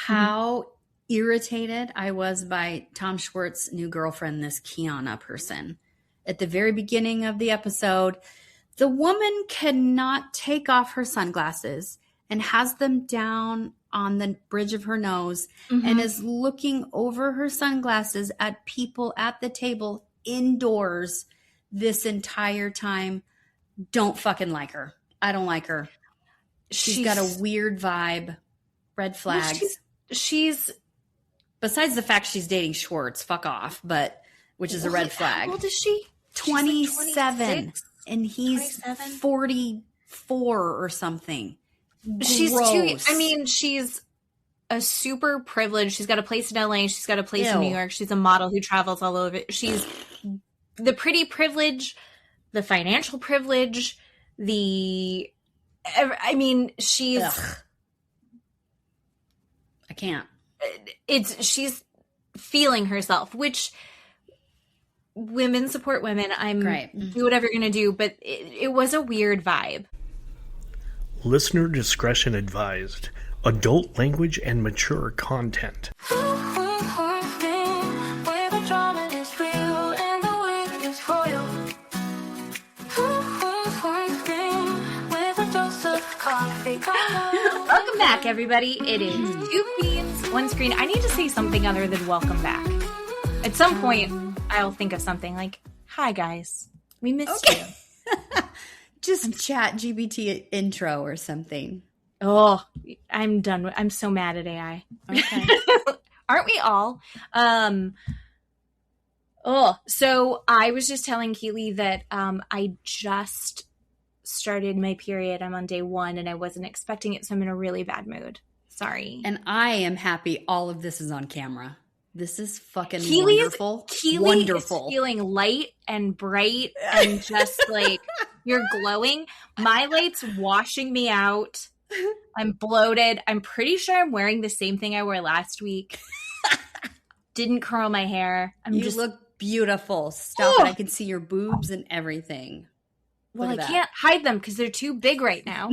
how irritated I was by Tom Schwartz's new girlfriend, this Kiana person. At the very beginning of the episode, the woman cannot take off her sunglasses and has them down on the bridge of her nose and is looking over her sunglasses at people at the table indoors this entire time. Don't fucking like her. I don't like her. She's got a weird vibe. Red flags. Well, she's besides the fact she's dating Schwartz, fuck off, but which is a red flag. How old is she? 27. Like and he's 27? 44 or something. She's Gross. she's a super privileged. She's got a place in LA. She's got a place in New York. She's a model who travels all over. She's the pretty privilege, the financial privilege, she's... Ugh. I can't. She's feeling herself, which women support women. Do whatever you're going to do, but it was a weird vibe. Listener discretion advised. Adult language and mature content. Welcome back, everybody. It is Two Fiends, One Screen. I need to say something other than welcome back. At some point, I'll think of something like, hi, guys. We missed you. Just chat GPT intro or something. Oh, I'm done. I'm so mad at AI. Okay. Aren't we all? So I was just telling Keeley that I just started my period. I'm on day 1 and I wasn't expecting it, so I'm in a really bad mood. Sorry. And I am happy all of this is on camera. This is fucking wonderful. Keeley is feeling light and bright and just like you're glowing. My light's washing me out. I'm bloated. I'm pretty sure I'm wearing the same thing I wore last week. Didn't curl my hair. You look beautiful. Stop it. I can see your boobs and everything. Well, I can't hide them because they're too big right now.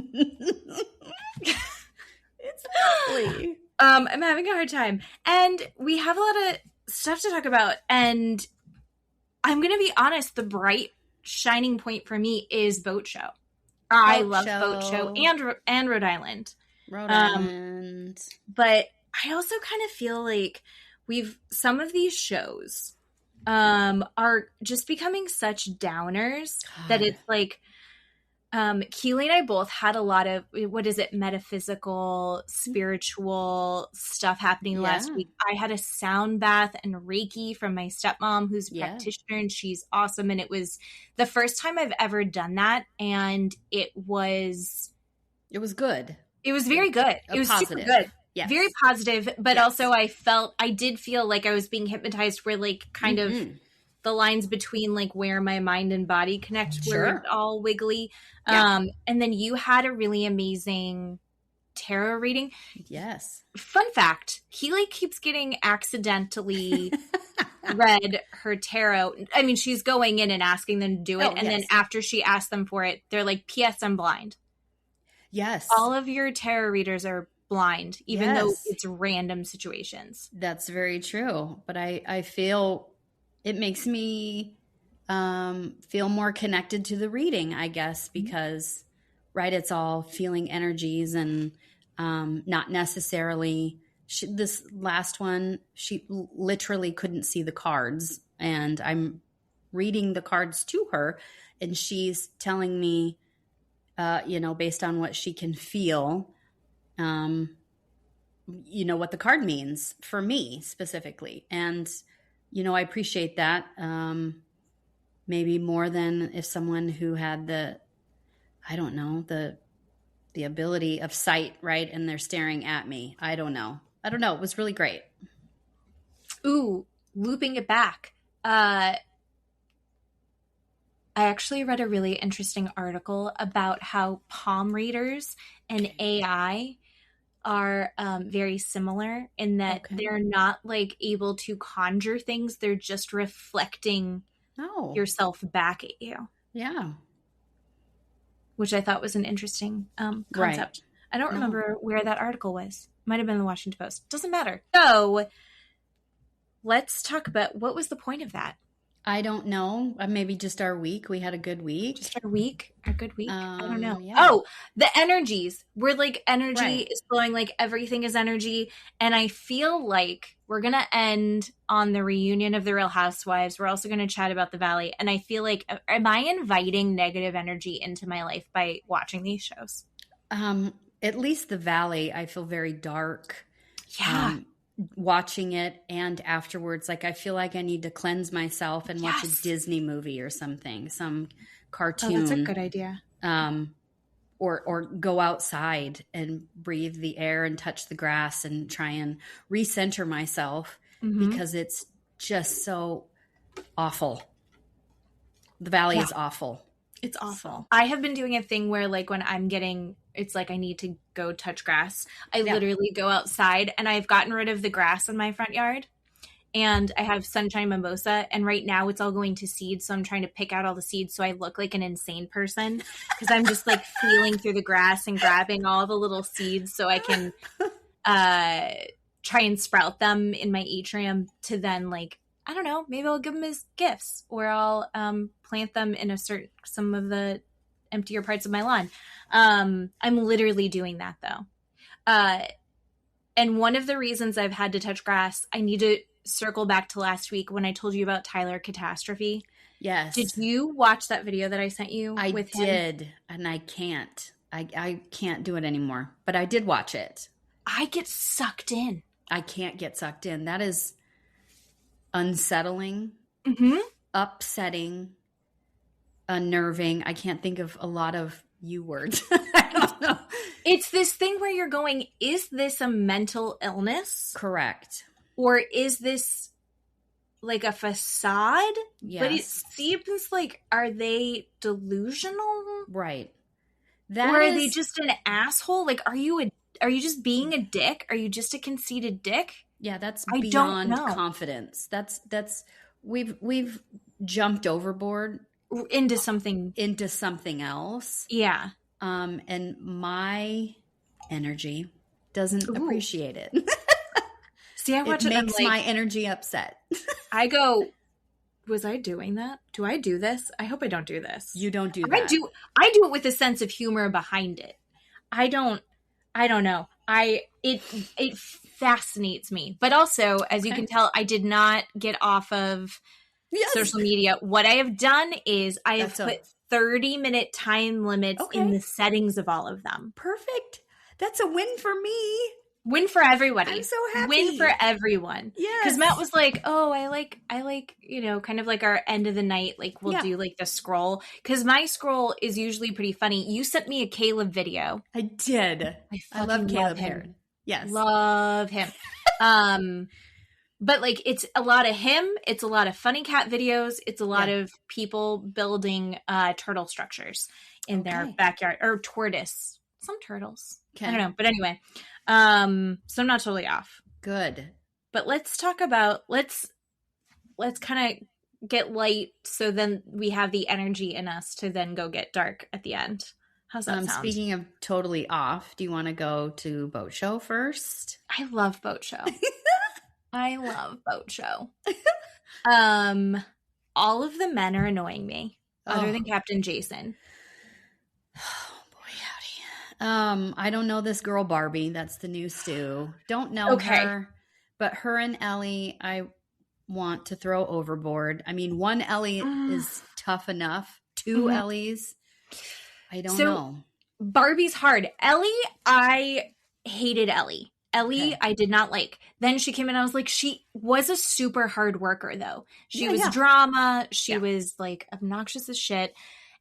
It's lovely. I'm having a hard time. And we have a lot of stuff to talk about. And I'm going to be honest, the bright shining point for me is Boat Show. I love Boat Show and Rhode Island. Rhode Island. But I also kind of feel like some of these shows are just becoming such downers that it's like Keeley and I both had a lot of metaphysical, spiritual stuff happening last week. I had a sound bath and Reiki from my stepmom who's a practitioner and she's awesome, and it was the first time I've ever done that, and it was good. It was very good. It was positive. Super good. Yes. Very positive, but also I did feel like I was being hypnotized where like kind of the lines between like where my mind and body connect were all wiggly. Yeah. And then you had a really amazing tarot reading. Yes. Fun fact, Keeley keeps getting accidentally read her tarot. I mean, she's going in and asking them to do it. And then after she asks them for it, they're like, P.S. I'm blind. Yes. All of your tarot readers are blind, even though it's random situations. That's very true. But I feel it makes me feel more connected to the reading, I guess, because, it's all feeling energies and not necessarily this last one, she literally couldn't see the cards, and I'm reading the cards to her and she's telling me, based on what she can feel, what the card means for me specifically. And, I appreciate that. Maybe more than if someone who had the ability of sight, right? And they're staring at me. I don't know. It was really great. Ooh, looping it back. I actually read a really interesting article about how palm readers and AI are very similar in that they're not like able to conjure things. They're just reflecting yourself back at you. Yeah. Which I thought was an interesting concept. Right. I don't remember where that article was. Might have been the Washington Post. Doesn't matter. So let's talk about what was the point of that? I don't know. Maybe just our week. We had a good week. Just our week? A good week? I don't know. Yeah. Oh, the energies. We're like, energy Right. is flowing, like everything is energy. And I feel like we're going to end on the reunion of the Real Housewives. We're also going to chat about the Valley. And I feel like, am I inviting negative energy into my life by watching these shows? At least the Valley, I feel very dark. Yeah. Watching it and afterwards, like I feel like I need to cleanse myself and watch Yes. a Disney movie or something, some cartoon. Oh, that's a good idea. Or go outside and breathe the air and touch the grass and try and recenter myself because it's just so awful. The Valley is awful. It's awful. I have been doing a thing where like when I'm getting, it's like I need to go touch grass. I literally go outside and I've gotten rid of the grass in my front yard and I have sunshine mimosa and right now it's all going to seed. So I'm trying to pick out all the seeds so I look like an insane person because I'm just like feeling through the grass and grabbing all the little seeds so I can try and sprout them in my atrium to then like, I don't know, maybe I'll give them as gifts or I'll plant them in some of the emptier parts of my lawn. I'm literally doing that though. And one of the reasons I've had to touch grass, I need to circle back to last week when I told you about Tyler Catastrophe. Yes. Did you watch that video that I sent you? I with did, him? and I can't. I can't do it anymore, but I did watch it. I get sucked in. I can't get sucked in. That is unsettling, upsetting, unnerving. I can't think of a lot of you words. I don't know. It's this thing where you're going, is this a mental illness? Correct. Or is this like a facade? Yes. But it seems like, are they delusional? Right. Or are they just an asshole? Like, are you just being a dick? Are you just a conceited dick? Yeah, that's I beyond don't know. confidence. That's we've jumped overboard Into something else. Yeah. And my energy doesn't appreciate it. See, I watch it it and makes I'm like, my energy upset. I go, was I doing that? Do I do this? I hope I don't do this. You don't do that. I do it with a sense of humor behind it. I don't know. It fascinates me. But also, as you can tell, I did not get off of social media. What I have done is I have put 30-minute time limits in the settings of all of them. Perfect. That's a win for me. Win for everybody. I'm so happy. Win for everyone. Yes. Because Matt was like, oh, I like, kind of like our end of the night, like we'll do like the scroll. Because my scroll is usually pretty funny. You sent me a Caleb video. I did. I love Caleb Heron. Yes. Love him. But like it's a lot of him. It's a lot of funny cat videos. It's a lot of people building turtle structures in their backyard or tortoise. Some turtles. I don't know. But anyway, so I'm not totally off. Good. But let's talk about let's kind of get light so then we have the energy in us to then go get dark at the end. How's that sound? Speaking of totally off, do you want to go to Boat Show first? I love Boat Show. I love Boat Show. All of the men are annoying me, other than Captain Jason. Oh boy, howdy. I don't know this girl Barbie. That's the new Stu. Don't know her, but her and Ellie, I want to throw overboard. I mean, one Ellie is tough enough. Two Ellies, I don't know. Barbie's hard. Ellie, I hated Ellie. Ellie, I did not like. Then she came in, I was like, she was a super hard worker, though. She was drama. She was, like, obnoxious as shit.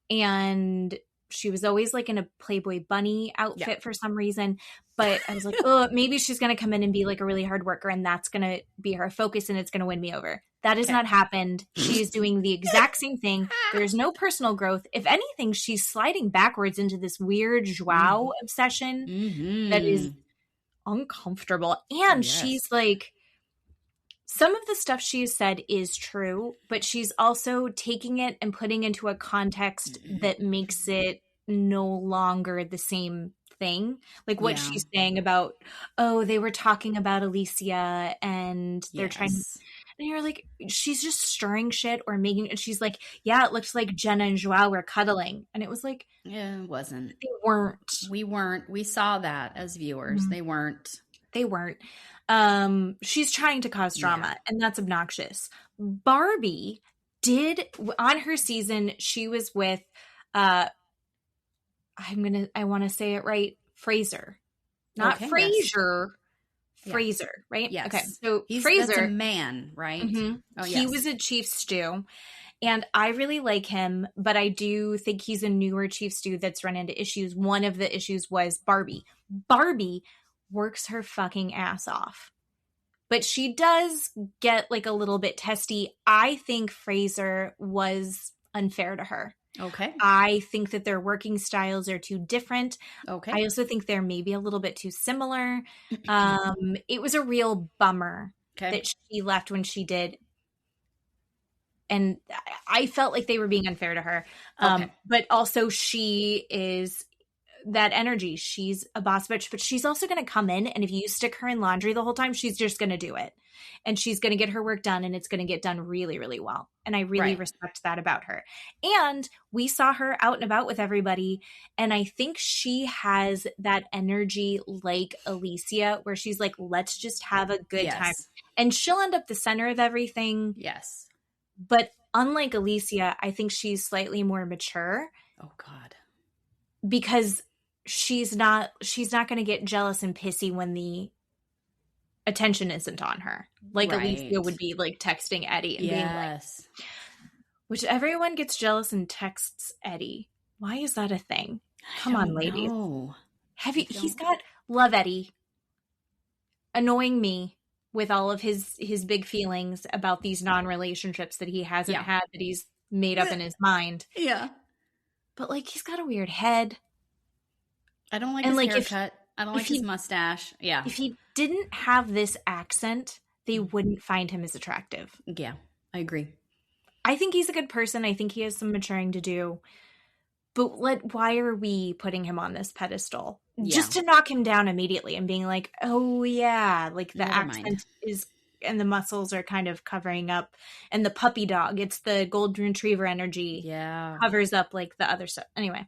And she was always, like, in a Playboy bunny outfit for some reason. But I was like, oh, maybe she's going to come in and be, like, a really hard worker, and that's going to be her focus, and it's going to win me over. That has not happened. She is doing the exact same thing. There's no personal growth. If anything, she's sliding backwards into this weird joie obsession that is uncomfortable. And she's like, some of the stuff she has said is true, but she's also taking it and putting into a context that makes it no longer the same thing. Like what she's saying about, oh, they were talking about Alicia and they're trying to, and you're like, she's just stirring shit or making, and she's like, yeah, it looks like Jenna and Joao were cuddling. And it was like, yeah, it wasn't. They weren't. We weren't. We saw that as viewers. Mm-hmm. They weren't. She's trying to cause drama, and that's obnoxious. Barbie did, on her season, she was with, I want to say it right, Fraser. Not Frasier. Yes. Fraser, right? Yes. Okay, so Fraser. That's a man, right? Mm-hmm. Oh, yes. He was a chief stew, and I really like him, but I do think he's a newer chief stew that's run into issues. One of the issues was Barbie. Barbie works her fucking ass off, but she does get like a little bit testy. I think Fraser was unfair to her. Okay. I think that their working styles are too different. Okay. I also think they're maybe a little bit too similar. It was a real bummer that she left when she did. And I felt like they were being unfair to her. But also she is that energy. She's a boss bitch, but she's also going to come in, and if you stick her in laundry the whole time, she's just going to do it. And she's going to get her work done, and it's going to get done really, really well. And I really respect that about her. And we saw her out and about with everybody, and I think she has that energy like Alicia, where she's like, let's just have a good time. And she'll end up the center of everything. Yes. But unlike Alicia, I think she's slightly more mature. Oh, God. Because she's not going to get jealous and pissy when the attention isn't on her. Like Alicia would be like texting Eddie and being like, which everyone gets jealous and texts Eddie. Why is that a thing? Come on, ladies. He's got love Eddie annoying me with all of his big feelings about these non-relationships that he hasn't had, that he's made up in his mind. Yeah. But like, he's got a weird head. I don't like his haircut. I don't like his mustache. Yeah. If he didn't have this accent, they wouldn't find him as attractive. Yeah, I agree. I think he's a good person. I think he has some maturing to do. But why are we putting him on this pedestal? Yeah. Just to knock him down immediately and being like, oh yeah, like the accent is, and the muscles are kind of covering up, and the puppy dog, it's the golden retriever energy, covers up like the other stuff. Anyway,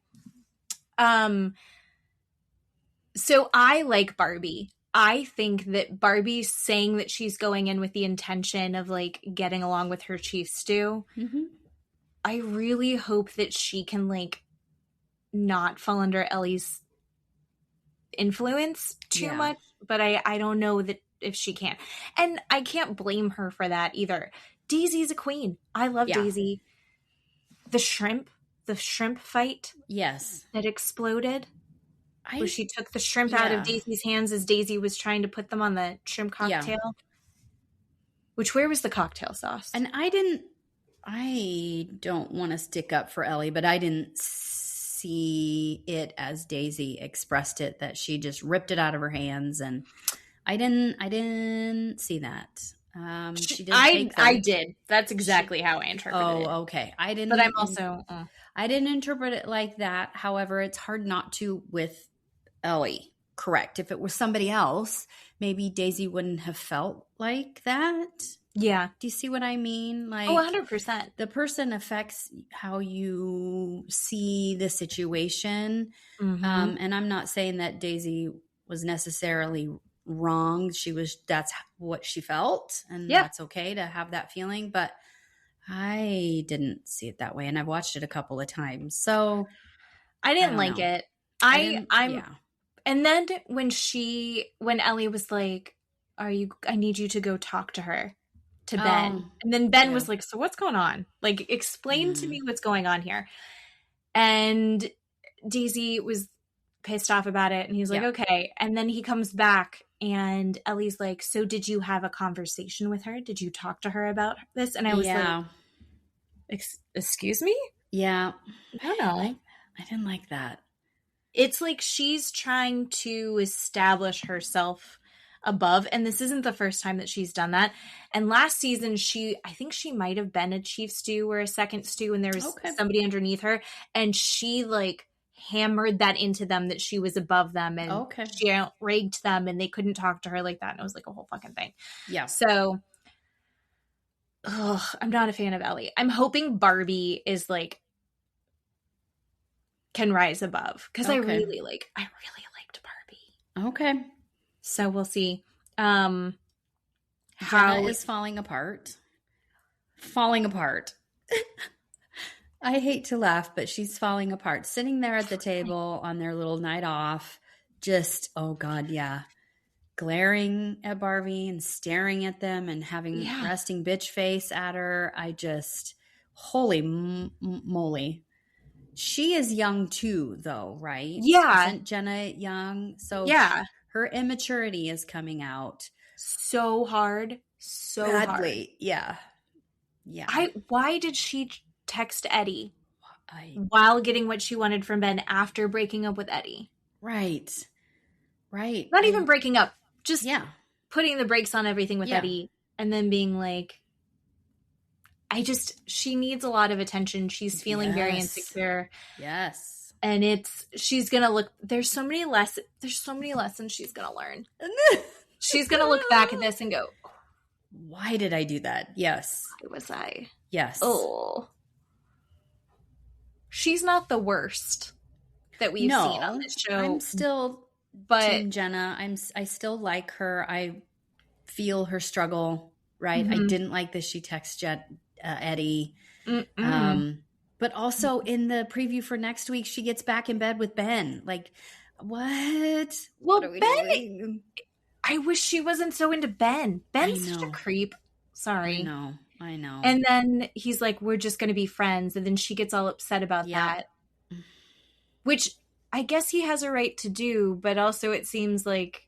so I like Barbie. I think that Barbie saying that she's going in with the intention of like getting along with her chief stew. Mm-hmm. I really hope that she can like not fall under Ellie's influence too much, but I don't know that if she can. And I can't blame her for that either. Daisy's a queen. I love Daisy. The shrimp fight. Yes. That exploded. Where she took the shrimp out of Daisy's hands as Daisy was trying to put them on the shrimp cocktail. Yeah. Where was the cocktail sauce? And I don't want to stick up for Ellie, but I didn't see it as Daisy expressed it, that she just ripped it out of her hands, and I didn't see that. She did. I did. That's exactly how I interpreted it. Oh, okay. I didn't. But I'm also. I didn't interpret it like that. However, it's hard not to with Ellie. Correct. If it was somebody else, maybe Daisy wouldn't have felt like that. Yeah. Do you see what I mean? Like, 100%. The person affects how you see the situation. Mm-hmm. And I'm not saying that Daisy was necessarily wrong. That's what she felt. And that's okay to have that feeling. But I didn't see it that way. And I've watched it a couple of times. So I didn't like it. And then when Ellie was like, I need you to go talk to her. To Ben. And then Ben was like, so what's going on? Like, explain to me what's going on here. And Daisy was pissed off about it. And he was like, okay. And then he comes back and Ellie's like, so did you have a conversation with her? Did you talk to her about this? And I was like, excuse me? Yeah. I don't know. I didn't like that. It's like she's trying to establish herself above, and this isn't the first time that she's done that. And last season I think she might have been a chief stew or a second stew, and there was somebody underneath her, and she like hammered that into them that she was above them and Okay. she outragged them and they couldn't talk to her like that. And it was like a whole fucking thing. Yeah. So I'm not a fan of Ellie. I'm hoping Barbie is like can rise above because I really liked Barbie. Okay. So we'll see. Jenna is falling apart. Falling apart. I hate to laugh, but she's falling apart. Sitting there at the table on their little night off, just, oh God, yeah. Glaring at Barbie and staring at them and having resting bitch face at her. I just, holy moly. She is young too, though, right? Yeah. Isn't Jenna young? So yeah, her immaturity is coming out. So hard. So badly. hard. Yeah. Yeah. Why did she text Eddie while getting what she wanted from Ben after breaking up with Eddie? Right. Not even breaking up. Just putting the brakes on everything with Eddie and then being like, she needs a lot of attention. She's feeling very insecure. Yes. And she's going to look, there's so many lessons she's going to learn. She's going to look back at this and go, why did I do that? Yes. Why was I? Yes. Oh. She's not the worst that we've seen on this show. I'm still Team Jenna. I still like her. I feel her struggle, right? I didn't like that she texted Eddie. But also in the preview for next week, she gets back in bed with Ben. Like, what? Well, what are we Ben, doing? I wish she wasn't so into Ben. Ben's such a creep. Sorry. I know. And then he's like, we're just going to be friends. And then she gets all upset about that. Which I guess he has a right to do, but also it seems like,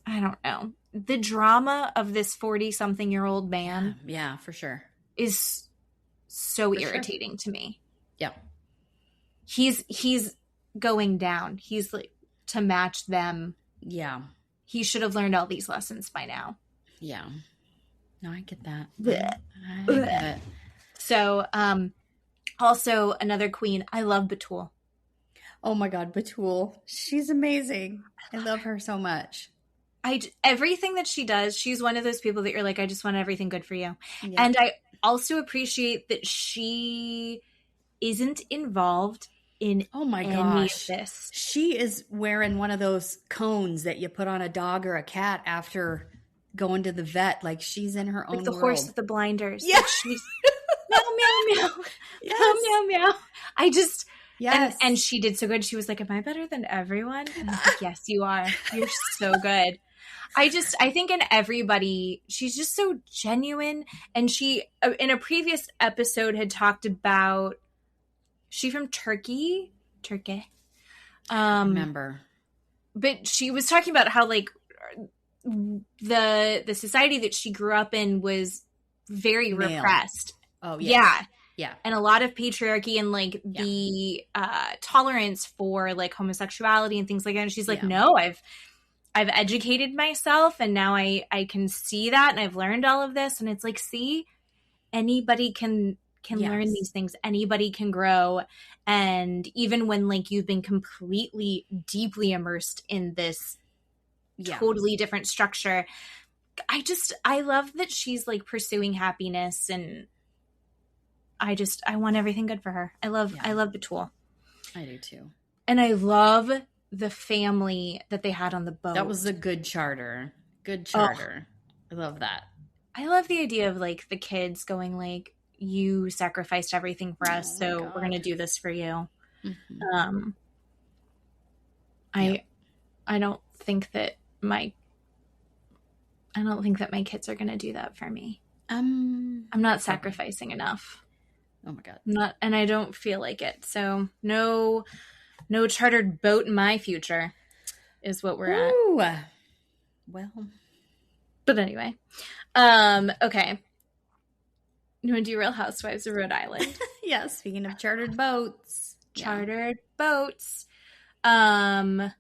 I don't know. The drama of this 40-something-year-old man. Yeah, for sure. Is so irritating to me. Yeah. He's going down. He's like, to match them. Yeah. He should have learned all these lessons by now. Yeah. No, I get that. I get it. So, also another queen. I love Batul. Oh my God, Batul. She's amazing. I love her so much. Everything that she does, she's one of those people that you're like, I just want everything good for you. Yeah. And I also appreciate that she isn't involved in any of this. She is wearing one of those cones that you put on a dog or a cat after going to the vet. Like she's in her own like the world. horse with the blinders. Yeah. Like she's meow, meow, meow. Meow, meow, meow. I just... Yes. And she did so good. She was like, am I better than everyone? And I was like, yes, you are. You're so good. I think in everybody, she's just so genuine. And she, in a previous episode, had talked about, she from Turkey? I remember. But she was talking about how, like, the society that she grew up in was very repressed. Oh, yes. Yeah. And a lot of patriarchy and like the tolerance for like homosexuality and things like that. And she's like, no, I've educated myself and now I can see that and I've learned all of this. And it's like, see, anybody can learn these things. Anybody can grow. And even when like you've been completely deeply immersed in this totally different structure, I love that she's like pursuing happiness and I want everything good for her. I love Batul. I do too. And I love the family that they had on the boat. That was a good charter. Good charter. I love that. I love the idea of like the kids going like, you sacrificed everything for us, so we're going to do this for you. Mm-hmm. I don't think that my kids are going to do that for me. I'm not sacrificing enough. Oh my God. And I don't feel like it. So no chartered boat in my future is what we're at. Well, but anyway, okay. You want to do Real Housewives of Rhode Island? Yeah. Speaking of chartered boats. Boats. Ashley.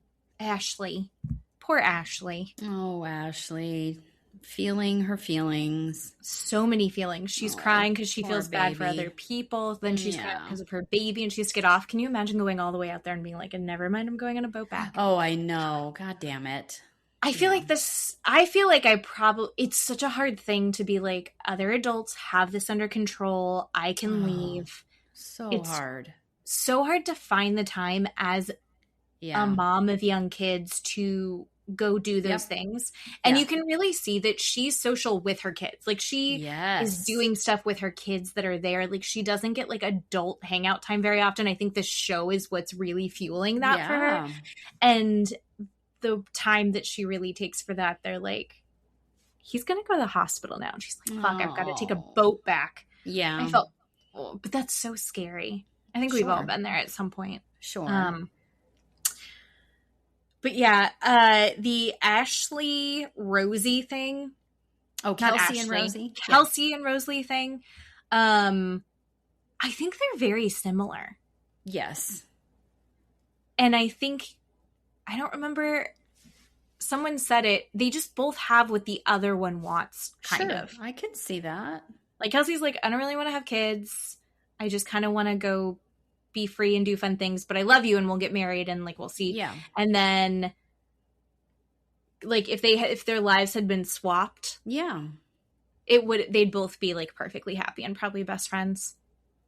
Poor Ashley. Oh, Ashley. feeling her feelings. So many feelings. She's crying because she feels bad for baby. other people. Then she's crying because of her baby, and she has to get off. Can you imagine going all the way out there and being like, and never mind, I'm going on a boat back? Oh, I know. God damn it. I feel like it's such a hard thing to be like, other adults have this under control. I can leave. So hard. So hard to find the time as a mom of young kids to go do those things. And you can really see that she's social with her kids. Like, she is doing stuff with her kids that are there. Like, she doesn't get like adult hangout time very often. I think this show is what's really fueling that for her. And the time that she really takes for that, they're like, he's gonna go to the hospital now. And she's like, fuck, I've got to take a boat back. Yeah. I felt, but that's so scary. I think we've all been there at some point. Sure. But yeah, the Ashley Rosie thing. Oh, Kelsey and Rosie. Kelsey and Rosalie thing. I think they're very similar. Yes. And I don't remember, someone said it, they just both have what the other one wants, kind of. I can see that. Like, Kelsey's like, I don't really want to have kids. I just kind of want to go be free and do fun things, but I love you and we'll get married and like we'll see. Yeah. And then like if their lives had been swapped, they'd both be like perfectly happy and probably best friends.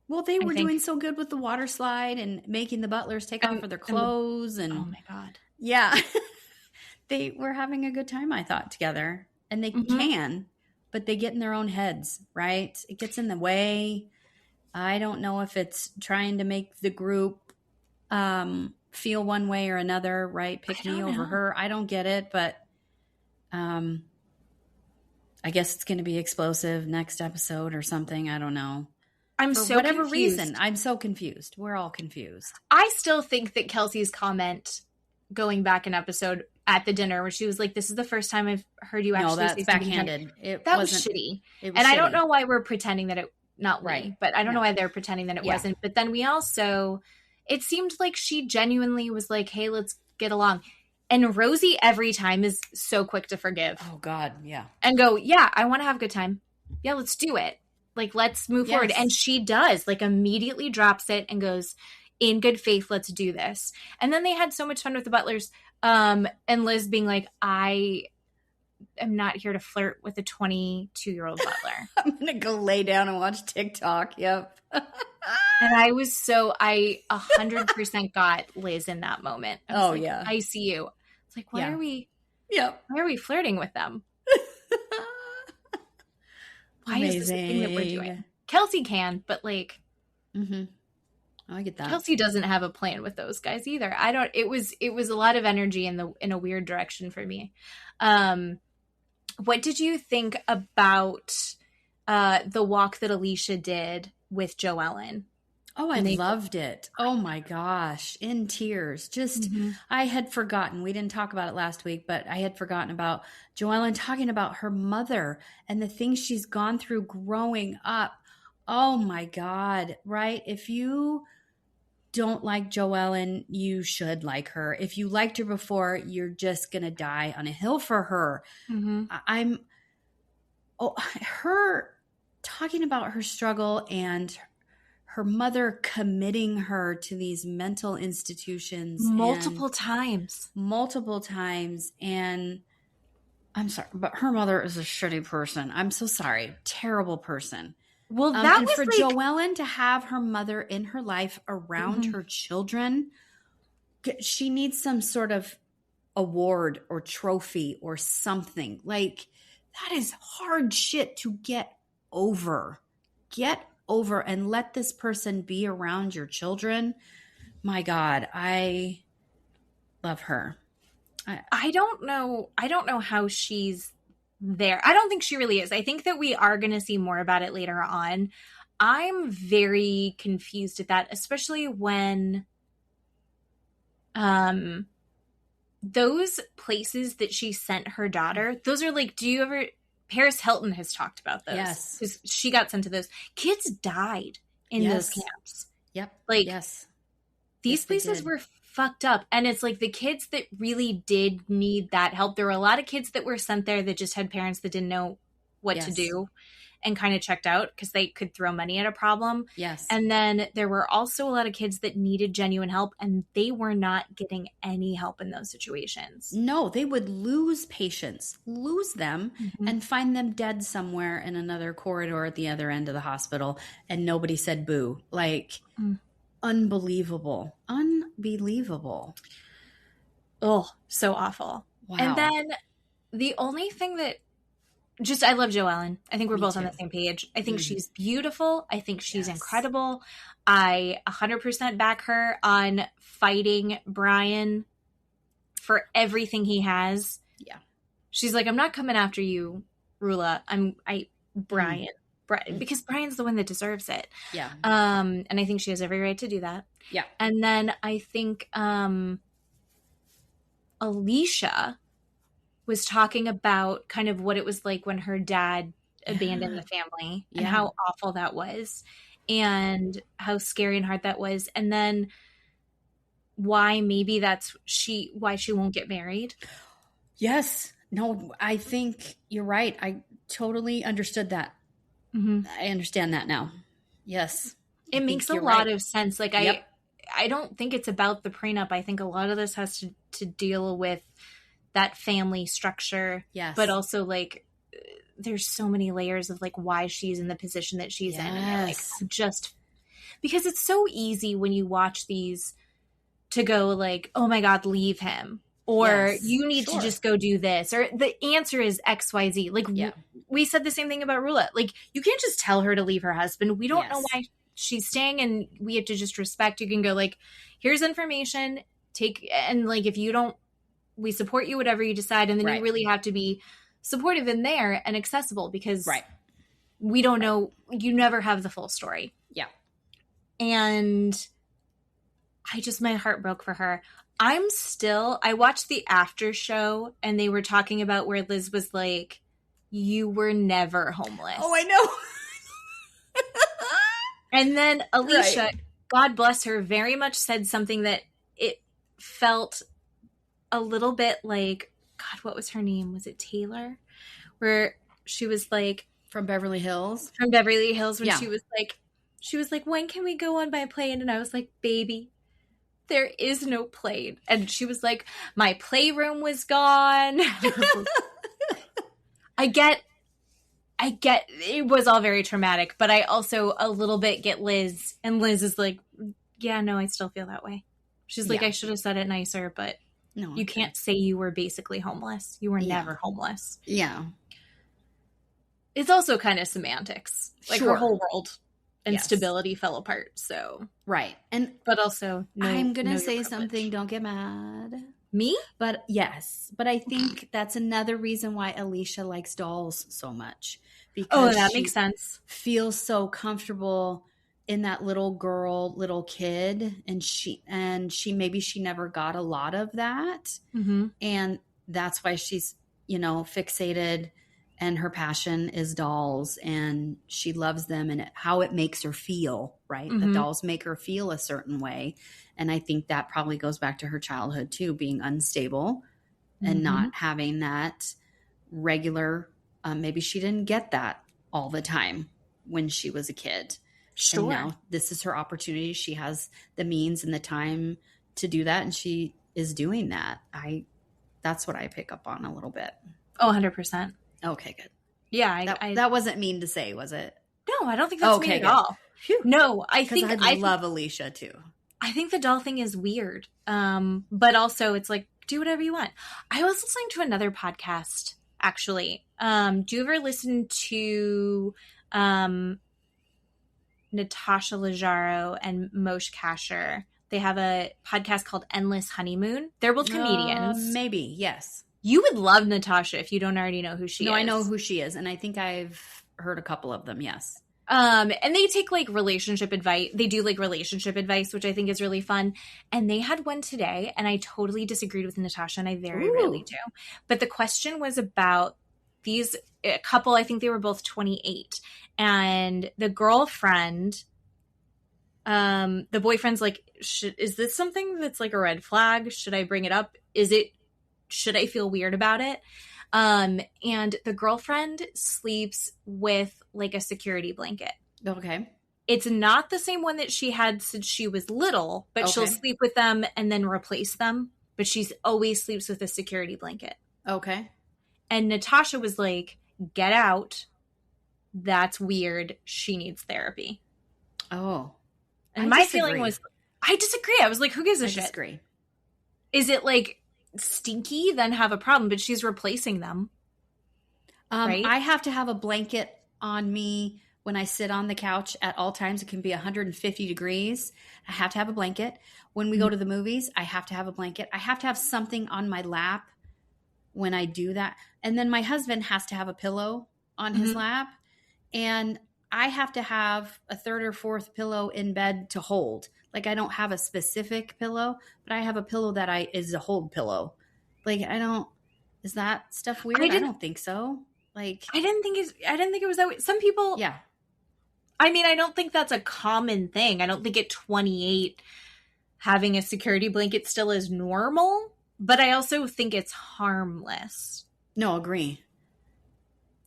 Well, they were doing so good with the water slide and making the butlers take off of their clothes and oh my god. Yeah. They were having a good time, I thought, together. And they can, but they get in their own heads, right? It gets in the way. I don't know if it's trying to make the group feel one way or another, right? Pick me over her. I don't get it, but I guess it's going to be explosive next episode or something. I don't know. For whatever confused. reason, I'm so confused. We're all confused. I still think that Kelsey's comment going back an episode at the dinner where she was like, this is the first time I've heard you actually say backhanded. That was shitty. I don't know why we're pretending that it not right, but I don't know why they're pretending that it wasn't. But then we also, it seemed like she genuinely was like, hey, let's get along. And Rosie every time is so quick to forgive. Oh God, yeah. And go, yeah, I want to have a good time. Yeah, let's do it. Like, let's move forward. And she does, like, immediately drops it and goes, in good faith, let's do this. And then they had so much fun with the butlers. And Liz being like, I am not here to flirt with a 22-year-old butler. I'm going to go lay down and watch TikTok. Yep. And I 100% got Liz in that moment. I see you. It's like, why are we flirting with them? Why is this the thing that we're doing? Kelsey can, but like, I get that. Kelsey doesn't have a plan with those guys either. It was a lot of energy in a weird direction for me. What did you think about the walk that Alicia did with Joellen? Oh, I loved it. Oh my gosh. In tears. Just, I had forgotten. We didn't talk about it last week, but I had forgotten about Joellen talking about her mother and the things she's gone through growing up. Oh my God. Right? If you don't like Joellen, you should like her. If you liked her before, you're just going to die on a hill for her. Her talking about her struggle and her mother committing her to these mental institutions multiple times. And I'm sorry, but her mother is a shitty person. I'm so sorry. Terrible person. Well, that was for Joellen to have her mother in her life around her children, she needs some sort of award or trophy or something. Like, that is hard shit to get over. Get over and let this person be around your children. My God, I love her. I don't know how she's there. I don't think she really is. I think that we are going to see more about it later on. I'm very confused at that, especially when those places that she sent her daughter, those are like, Paris Hilton has talked about those. Yes. Because she got sent to those. Kids died in those camps. Yep. Like, yes. These places were fucked up. And it's like the kids that really did need that help. There were a lot of kids that were sent there that just had parents that didn't know what to do and kind of checked out because they could throw money at a problem. Yes. And then there were also a lot of kids that needed genuine help, and they were not getting any help in those situations. No, they would lose patients, lose them, and find them dead somewhere in another corridor at the other end of the hospital, and nobody said boo. Like, unbelievable. Unbelievable. Oh, so awful. Wow. And then the only thing that I love Jo Ellen. I think we're both on the same page. I think she's beautiful. I think she's incredible. I 100% back her on fighting Brian for everything he has. Yeah. She's like, I'm not coming after you, Rula. Brian. Because Brian's the one that deserves it. Yeah. And I think she has every right to do that. Yeah. And then I think Alicia was talking about kind of what it was like when her dad abandoned the family and how awful that was and how scary and hard that was. And then why maybe why she won't get married. Yes. No, I think you're right. I totally understood that. Mm-hmm. I understand that now. Yes. It makes a lot of sense. Like I don't think it's about the prenup. I think a lot of this has to deal with that family structure. Yes. But also like there's so many layers of like why she's in the position that she's in. And like just because it's so easy when you watch these to go like, oh my God, leave him. Or you need to just go do this. Or the answer is XYZ. Like we said the same thing about Rula. Like you can't just tell her to leave her husband. We don't know why she's staying and we have to just respect. You can go like, here's information, and like if you don't, we support you, whatever you decide. And then you really have to be supportive in there and accessible because we don't know. You never have the full story. Yeah. And my heart broke for her. I watched the after show and they were talking about where Liz was like, you were never homeless. Oh, I know. And then Alicia, God bless her, very much said something that it felt a little bit like, God, what was her name? Was it Taylor? Where she was like, from Beverly Hills. When she was like, when can we go on my plane? And I was like, baby, there is no plane. And she was like, my playroom was gone. I get it was all very traumatic, but I also a little bit get Liz. And Liz is like, yeah, no, I still feel that way. She's like, I should have said it nicer, but no, you can't say you were basically homeless. You were never homeless. Yeah. It's also kind of semantics. Like her whole world and stability fell apart. So but also I'm gonna say something, don't get mad. Me? But I think that's another reason why Alicia likes dolls so much. Because that makes sense. Feels so comfortable in that little kid, and she maybe she never got a lot of that. Mm-hmm. And that's why she's, fixated, and her passion is dolls, and she loves them and how it makes her feel, right? Mm-hmm. The dolls make her feel a certain way. And I think that probably goes back to her childhood too, being unstable and not having that regular, maybe she didn't get that all the time when she was a kid. Sure. And now this is her opportunity. She has the means and the time to do that, and she is doing that. That's what I pick up on a little bit. Oh, 100%. Okay, good. Yeah. That wasn't mean to say, was it? No, I don't think that's mean at all. Phew. No, I love Alicia too. I think the doll thing is weird. But also it's like, do whatever you want. I was listening to another podcast, actually. Do you ever listen to Natasha Leggero and Moshe Kasher? They have a podcast called Endless Honeymoon. They're both comedians. Maybe, yes. You would love Natasha if you don't already know who she is. No, I know who she is, and I think I've heard a couple of them, yes. And they take like relationship advice. They do like relationship advice, which I think is really fun. And they had one today, and I totally disagreed with Natasha, and I very rarely do. But the question was about a couple, I think they were both 28. And the girlfriend The boyfriend's like, is this something that's like a red flag? Should I bring it up? Should I feel weird about it? And the girlfriend sleeps with like a security blanket. Okay. It's not the same one that she had since she was little, but she'll sleep with them and then replace them. But she's always sleeps with a security blanket. Okay. And Natasha was like, get out. That's weird. She needs therapy. Oh. And my feeling was, I disagree. I was like, who gives a shit? I disagree. Is it like stinky? Then have a problem, but she's replacing them. Right? I have to have a blanket on me when I sit on the couch at all times. It can be 150 degrees. I have to have a blanket. When we go to the movies, I have to have a blanket. I have to have something on my lap when I do that. And then my husband has to have a pillow on his lap. And I have to have a third or fourth pillow in bed to hold. Like, I don't have a specific pillow, but I have a pillow that is a hold pillow. Like, is that stuff weird? I don't think so. Like, I didn't think it was that way. Some people, yeah. I mean, I don't think that's a common thing. I don't think at 28 having a security blanket still is normal, but I also think it's harmless. No, agree.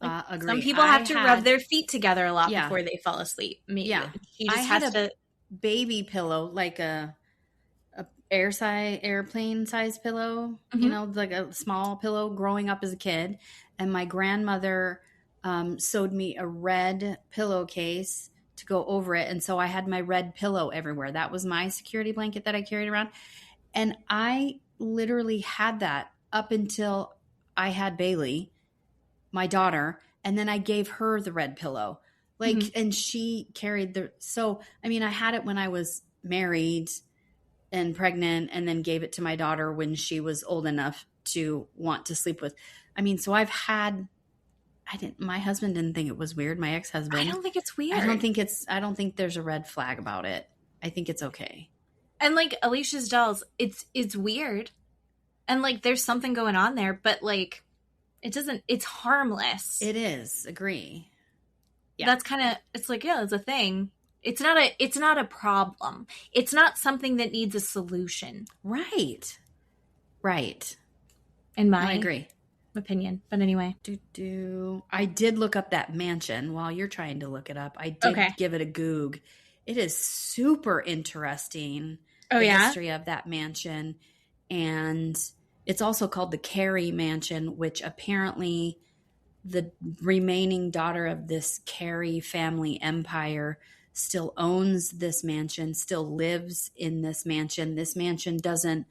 Agree. Some people have to rub their feet together a lot before they fall asleep. Yeah. She just has to baby pillow, like a airplane size pillow, you know, like a small pillow growing up as a kid. And my grandmother sewed me a red pillowcase to go over it. And so I had my red pillow everywhere. That was my security blanket that I carried around. And I literally had that up until I had Bailey, my daughter. And then I gave her the red pillow. Like, and she carried I mean, I had it when I was married and pregnant, and then gave it to my daughter when she was old enough to want to sleep with. I mean, so my husband didn't think it was weird. My ex-husband. I don't think it's weird. I don't think there's a red flag about it. I think it's okay. And like Alicia's dolls, it's weird. And like, there's something going on there, but like, it's harmless. It is. Agree. Yeah. That's kind of, it's like, yeah, it's a thing. It's not a problem. It's not something that needs a solution. Right. Right. In my I agree. opinion. But anyway. I did look up that mansion while you're trying to look it up. I did give it a goog. It is super interesting. Oh, the yeah? history of that mansion. And it's also called the Carey Mansion, which apparently the remaining daughter of this Carey family empire still owns this mansion, still lives in this mansion. This mansion doesn't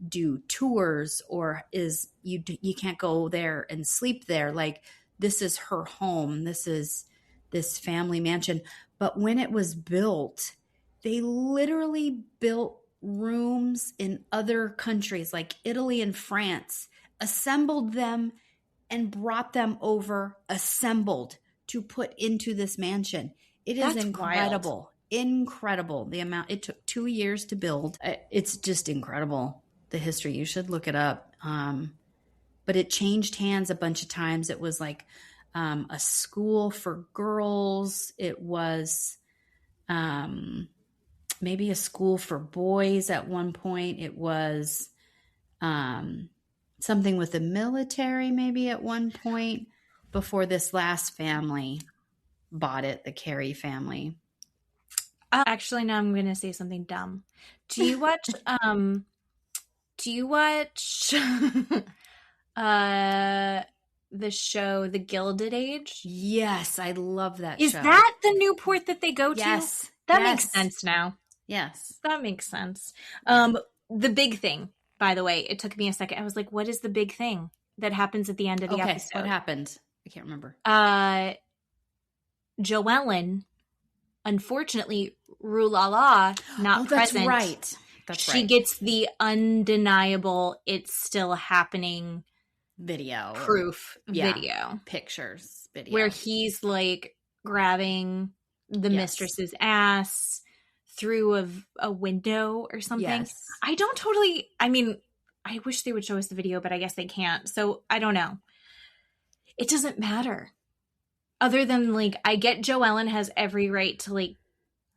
do tours or you can't go there and sleep there. Like, this is her home. This is this family mansion. But when it was built, they literally built rooms in other countries like Italy and France, assembled them and brought them over assembled to put into this mansion. It is incredible. Wild. Incredible. The amount, it took 2 years to build. It's just incredible. The history. You should look it up. But it changed hands a bunch of times. It was like a school for girls. It was maybe a school for boys at one point. It was something with the military maybe at one point before this last family bought it, the Carey family. Actually, now I'm going to say something dumb. Do you watch the show The Gilded Age? Yes, I love that show. Is that the new port that they go to? Yes. That makes sense now. Yes. That makes sense. The big thing, by the way, it took me a second. I was like, what is the big thing that happens at the end of the episode? What happened? I can't remember. Joellen, unfortunately, Lala not present. That's right. She gets the undeniable, it's still happening video. Proof video. Pictures video. Where he's like grabbing the mistress's ass through a window or something. Yes. I wish they would show us the video, but I guess they can't. So I don't know. It doesn't matter. Other than like, I get Joellen has every right to like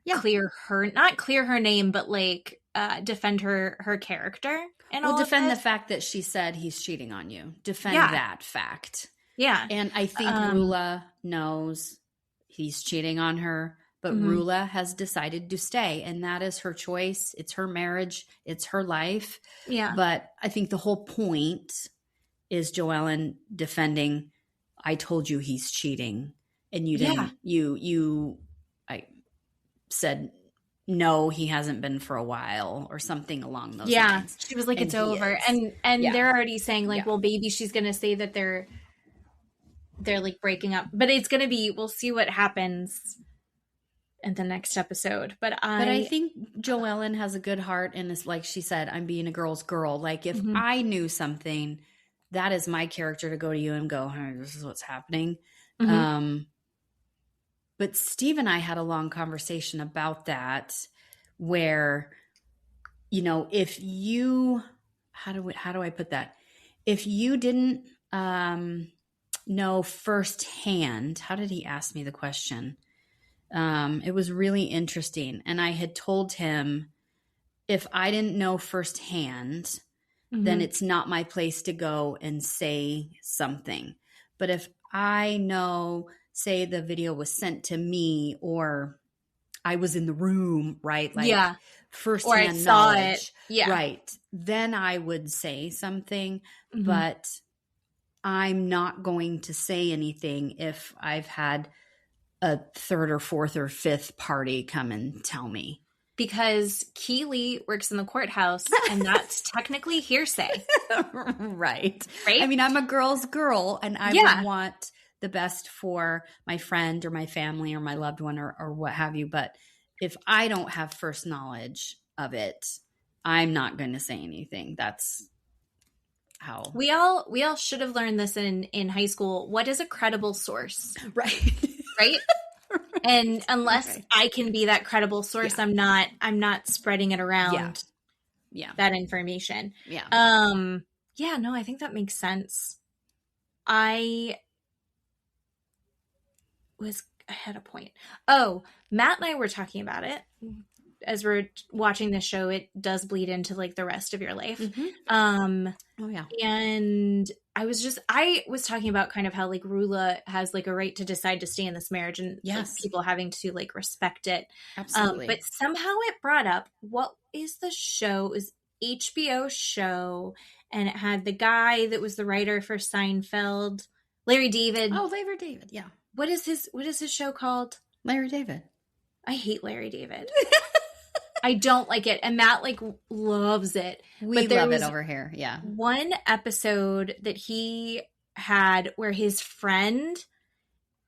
not clear her name, but like defend her character and all defend of the fact that she said he's cheating on you. Defend that fact. Yeah. And I think Rula knows he's cheating on her, but Rula has decided to stay, and that is her choice. It's her marriage. It's her life. Yeah. But I think the whole point is Joellen defending, I told you he's cheating, and you didn't, I said, no, he hasn't been for a while, or something along those lines. She was like, it's over. And they're already saying like, well, maybe she's going to say that they're like breaking up, but it's going to be, we'll see what happens in the next episode. But I think Joellen has a good heart, and it's like she said, I'm being a girl's girl. Like if I knew something, that is my character to go to you and go, hey, this is what's happening. But Steve and I had a long conversation about that, where, you know, if you, how do I put that? If you didn't know firsthand, how did he ask me the question? It was really interesting. And I had told him, if I didn't know firsthand, then it's not my place to go and say something. But if I know, say the video was sent to me, or I was in the room, right? Like firsthand knowledge. Right. Then I would say something, but I'm not going to say anything if I've had a third or fourth or fifth party come and tell me. Because Keeley works in the courthouse, and that's technically hearsay. Right. I mean, I'm a girl's girl, and I would want the best for my friend or my family or my loved one or what have you. But if I don't have first knowledge of it, I'm not going to say anything. That's how we all should have learned this in high school. What is a credible source? Right. Right. And unless I can be that credible source, I'm not spreading it around. That information. No, I think that makes sense. I had a point. Oh, Matt and I were talking about it as we're watching the show. It does bleed into like the rest of your life. And I was talking about kind of how like Rula has like a right to decide to stay in this marriage, and like, people having to like respect it. Absolutely. But somehow it brought up, what is the show? It was HBO show, and it had the guy that was the writer for Seinfeld, Larry David. Oh, Larry David. Yeah. What is his show called? Larry David. I hate Larry David. I don't like it. And Matt like loves it. We love it over here. Yeah. One episode that he had where his friend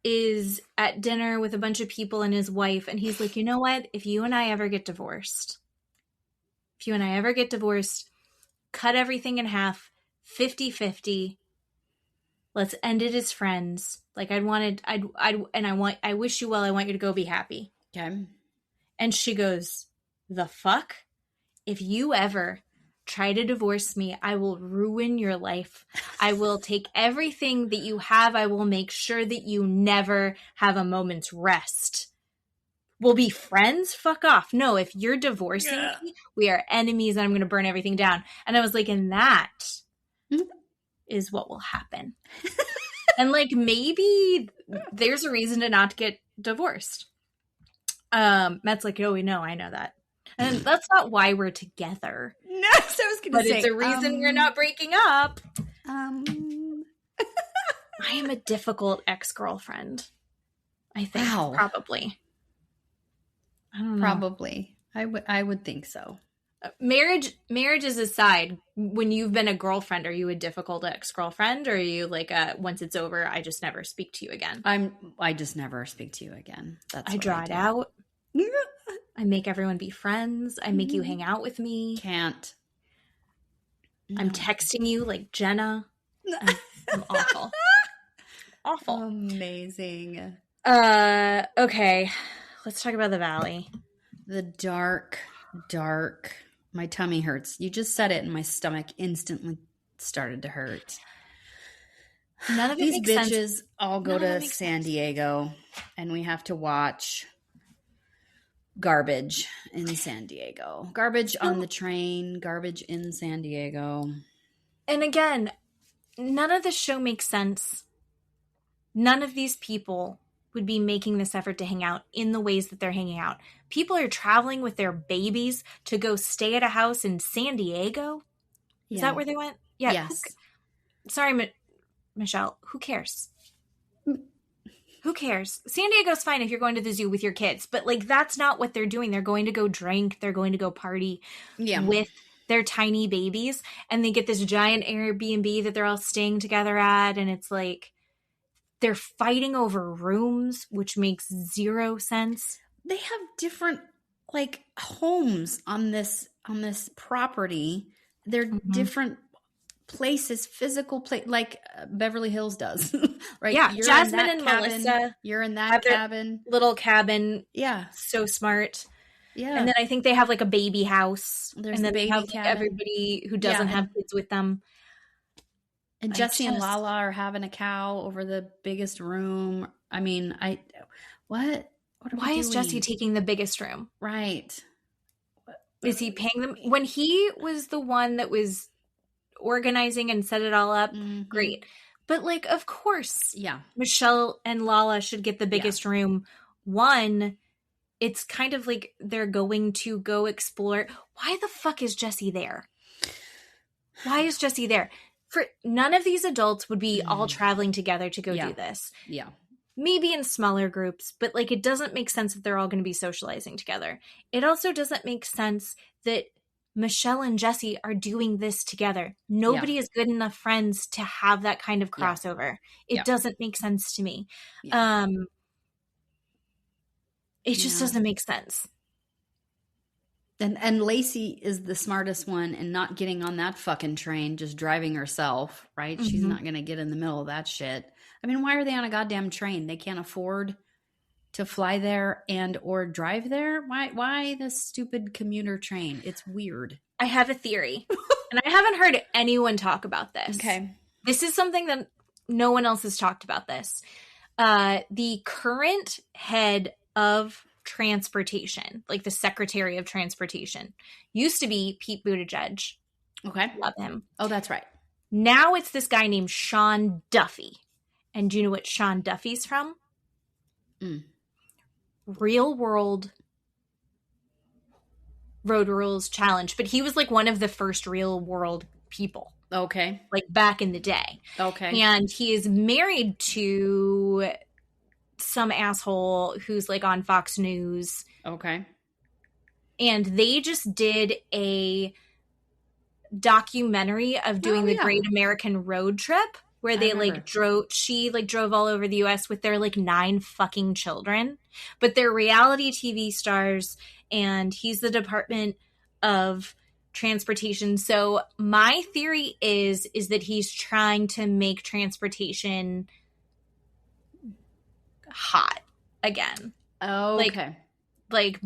is at dinner with a bunch of people and his wife. And he's like, you know what? If you and I ever get divorced, cut everything in half, 50-50. Let's end it as friends. Like I wish you well. I want you to go be happy. Okay. And she goes, the fuck? If you ever try to divorce me, I will ruin your life. I will take everything that you have. I will make sure that you never have a moment's rest. We'll be friends? Fuck off. No, if you're divorcing me, we are enemies, and I'm going to burn everything down. And I was like, and that is what will happen. And like, maybe there's a reason to not get divorced. Matt's like, oh, we know. I know that. And that's not why we're together. No, so I was going to say. But it's a reason we're not breaking up. I am a difficult ex-girlfriend. I think. Wow. Probably. I don't know. Probably. I would think so. Marriages aside, when you've been a girlfriend, are you a difficult ex-girlfriend, or are you like once it's over, I just never speak to you again? I just never speak to you again. I draw it out. I make everyone be friends. I make you hang out with me. Can't. No. I'm texting you like Jenna. I'm awful. Awful. Amazing. Okay. Let's talk about the Valley. The dark. My tummy hurts. You just said it and my stomach instantly started to hurt. None of it These makes bitches sense. all go to San Diego, and we have to watch garbage in San Diego. Garbage on the train, garbage in San Diego. And again, none of the show makes sense. None of these people would be making this effort to hang out in the ways that they're hanging out. People are traveling with their babies to go stay at a house in San Diego. Is that where they went? Yeah. Yes. Sorry, Michelle. Who cares? Who cares? San Diego's fine if you're going to the zoo with your kids, but like that's not what they're doing. They're going to go drink. They're going to go party with their tiny babies, and they get this giant Airbnb that they're all staying together at, and it's like they're fighting over rooms, which makes zero sense. They have different like homes on this property. They're different places, physical place, like Beverly Hills does, right? Yeah, you're Jasmine in that and cabin, Melissa. You're in that cabin, little cabin. Yeah, so smart. Yeah, and then I think they have like a baby house. There's and then the baby they have cabin. Everybody who doesn't have kids with them. And Jesse and Lala are having a cow over the biggest room. I mean, what? Why is Jesse taking the biggest room? Right. Is he paying them? When he was the one that was organizing and set it all up, great. But like, of course, Michelle and Lala should get the biggest room. One, it's kind of like they're going to go explore. Why the fuck is Jesse there? Why is Jesse there? For none of these adults would be all traveling together to go do this. Yeah. Maybe in smaller groups, but like it doesn't make sense that they're all going to be socializing together. It also doesn't make sense that Michelle and Jesse are doing this together. Nobody is good enough friends to have that kind of crossover. It doesn't make sense to me. It just doesn't make sense. And Lacy is the smartest one and not getting on that fucking train, just driving herself, right? She's not going to get in the middle of that shit. I mean, why are they on a goddamn train? They can't afford to fly there and or drive there? Why this stupid commuter train? It's weird. I have a theory. And I haven't heard anyone talk about this. Okay. This is something that no one else has talked about this. The current head of transportation, like the Secretary of Transportation, used to be Pete Buttigieg. Okay. Love him. Oh, that's right. Now it's this guy named Sean Duffy. And do you know what Sean Duffy's from? Real World Road Rules Challenge. But he was like one of the first real world people. Okay. Like back in the day. Okay. And he is married to some asshole who's like on Fox News. Okay. And they just did a documentary of doing the Great American Road Trip where they drove all over the US with their like 9 fucking children, but they're reality TV stars and he's the Department of Transportation. So my theory is that he's trying to make transportation hot again. Oh, okay. Like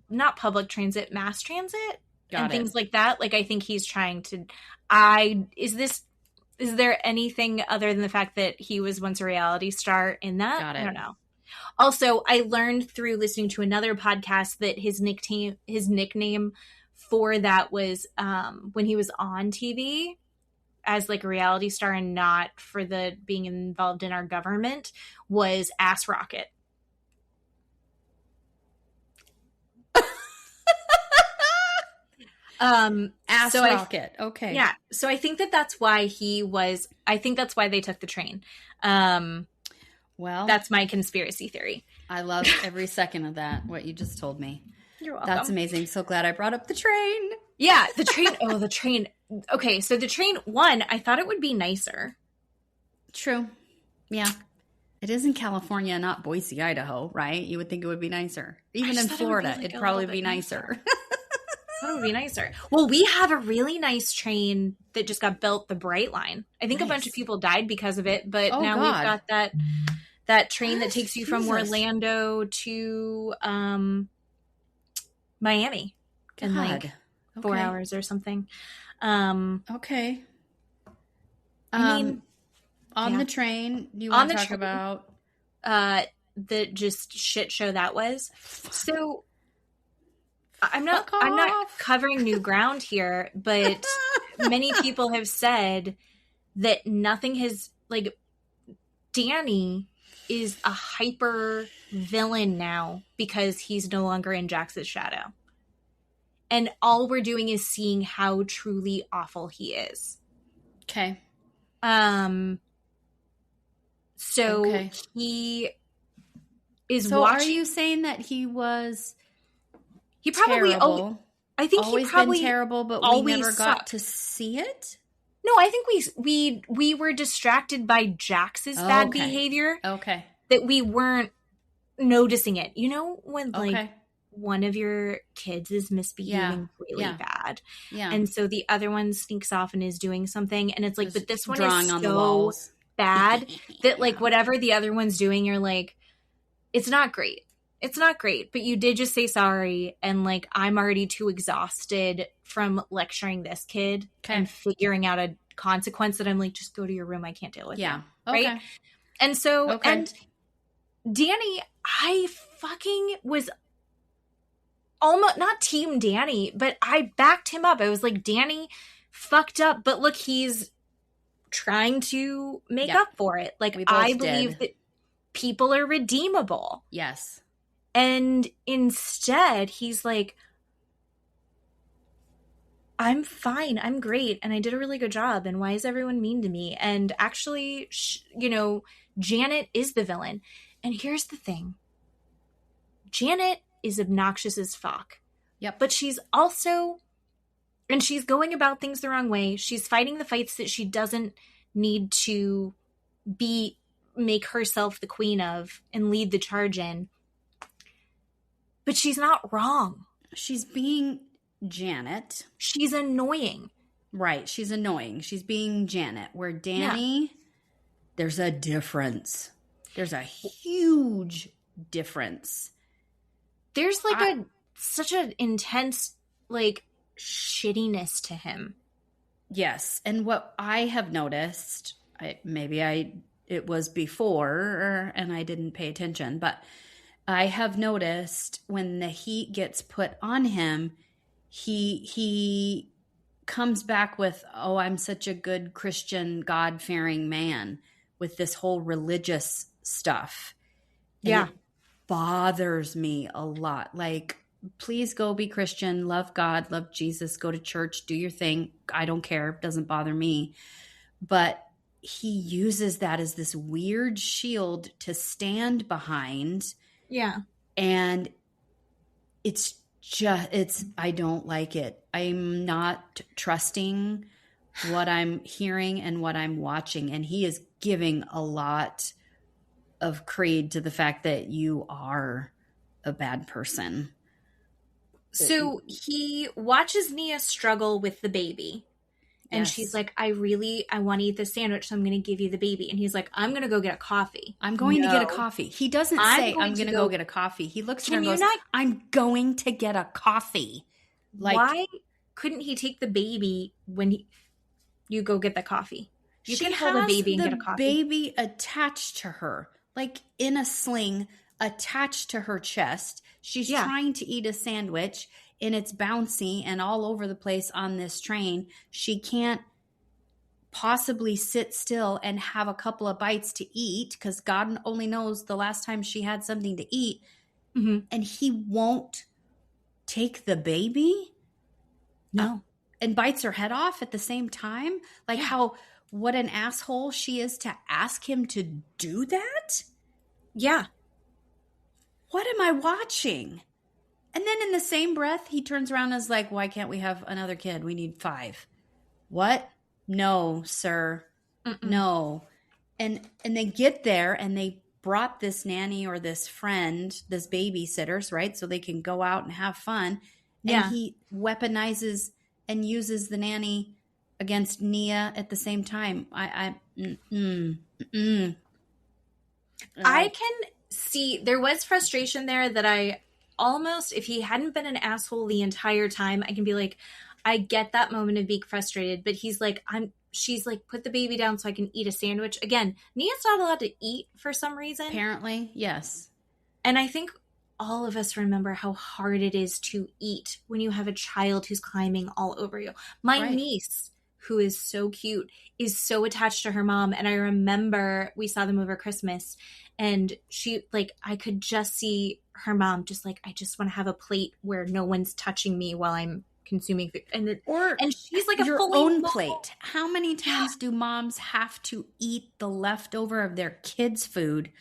not public transit, mass transit. Got it. Things like that. Like I think he's trying to is there anything other than the fact that he was once a reality star in that? Got it. I don't know. Also, I learned through listening to another podcast that his nickname for that was when he was on TV as like a reality star and not for the being involved in our government was Ass Rocket. Rocket. Okay. Yeah. So I think that's why that's why they took the train. Well, that's my conspiracy theory. I love every second of that, what you just told me. You're welcome. That's amazing. So glad I brought up the train. Yeah. The train. The train. Okay. So the train, I thought it would be nicer. True. Yeah. It is in California, not Boise, Idaho, right? You would think it would be nicer. Even in Florida, it'd probably be nicer. That would be nicer. Well, we have a really nice train that just got built, the Bright Line. I think a bunch of people died because of it, but now we've got that train that takes you from Orlando to Miami in like 4 hours or something. Okay. I mean, on the train, do you want to talk about the just shit show that was. So I'm not covering new ground here, but many people have said that nothing has, like, Danny is a hyper villain now because he's no longer in Jax's shadow. And all we're doing is seeing how truly awful he is. Okay. So he is so watching. Are you saying that he was he probably terrible? I think always he probably been terrible, but we never got to see it? No, I think we were distracted by Jax's bad behavior. Okay. That we weren't noticing it. You know, when like one of your kids is misbehaving really bad. Yeah. And so the other one sneaks off and is doing something. And it's like, but this one is on the walls. Bad that like whatever the other one's doing, you're like, it's not great. It's not great. But you did just say sorry. And like, I'm already too exhausted from lecturing this kid and figuring out a consequence that I'm like, just go to your room. I can't deal with you. Right. And so, and Danny, I fucking was almost not team Danny, but I backed him up. I was like, Danny fucked up, but look, he's trying to make up for it. Like, I believe that people are redeemable. Yes. And instead, he's like, I'm fine. I'm great. And I did a really good job. And why is everyone mean to me? And actually, you know, Janet is the villain. And here's the thing. Janet is obnoxious as fuck. Yep. But she's also, and she's going about things the wrong way. She's fighting the fights that she doesn't need to make herself the queen of and lead the charge in. But she's not wrong. She's being Janet. She's annoying. Right. She's annoying. She's being Janet. Where Danny, there's a difference. There's a huge difference. There's like such an intense like shittiness to him. Yes. And what I have noticed, it was before and I didn't pay attention, but I have noticed when the heat gets put on him, he comes back with, oh, I'm such a good Christian, God-fearing man, with this whole religious stuff. And it bothers me a lot. Like, please go be Christian, love God, love Jesus, go to church, do your thing. I don't care. It doesn't bother me. But he uses that as this weird shield to stand behind. Yeah. And I don't like it. I'm not trusting what I'm hearing and what I'm watching. And he is giving a lot of creed to the fact that you are a bad person. So he watches Nia struggle with the baby. And she's like, I want to eat this sandwich, so I'm going to give you the baby. And he's like, I'm going to go get a coffee. I'm going to get a coffee. He doesn't say, I'm going to go get a coffee. He looks at her and goes, I'm going to get a coffee. Like, why couldn't he take the baby when you go get the coffee? You can hold a baby and get a coffee. The baby attached to her, like in a sling, attached to her chest. She's trying to eat a sandwich. And it's bouncy and all over the place on this train. She can't possibly sit still and have a couple of bites to eat because God only knows the last time she had something to eat. Mm-hmm. And he won't take the baby? No. And bites her head off at the same time? Like what an asshole she is to ask him to do that? Yeah. What am I watching? And then in the same breath, he turns around and is like, why can't we have another kid? We need 5. What? No, sir. Mm-mm. No. And they get there and they brought this nanny or this friend, this babysitters, right? So they can go out and have fun. And he weaponizes and uses the nanny against Nia at the same time. I can see there was frustration there that I almost, if he hadn't been an asshole the entire time, I can be like, I get that moment of being frustrated, but he's like, she's like, put the baby down so I can eat a sandwich. Again, Nia's not allowed to eat for some reason. Apparently, yes. And I think all of us remember how hard it is to eat when you have a child who's climbing all over you. My niece, who is so cute, is so attached to her mom. And I remember we saw them over Christmas, and she, like, I could just see her mom just like, I just want to have a plate where no one's touching me while I'm consuming food. And she's like your own plate. How many times do moms have to eat the leftover of their kids' food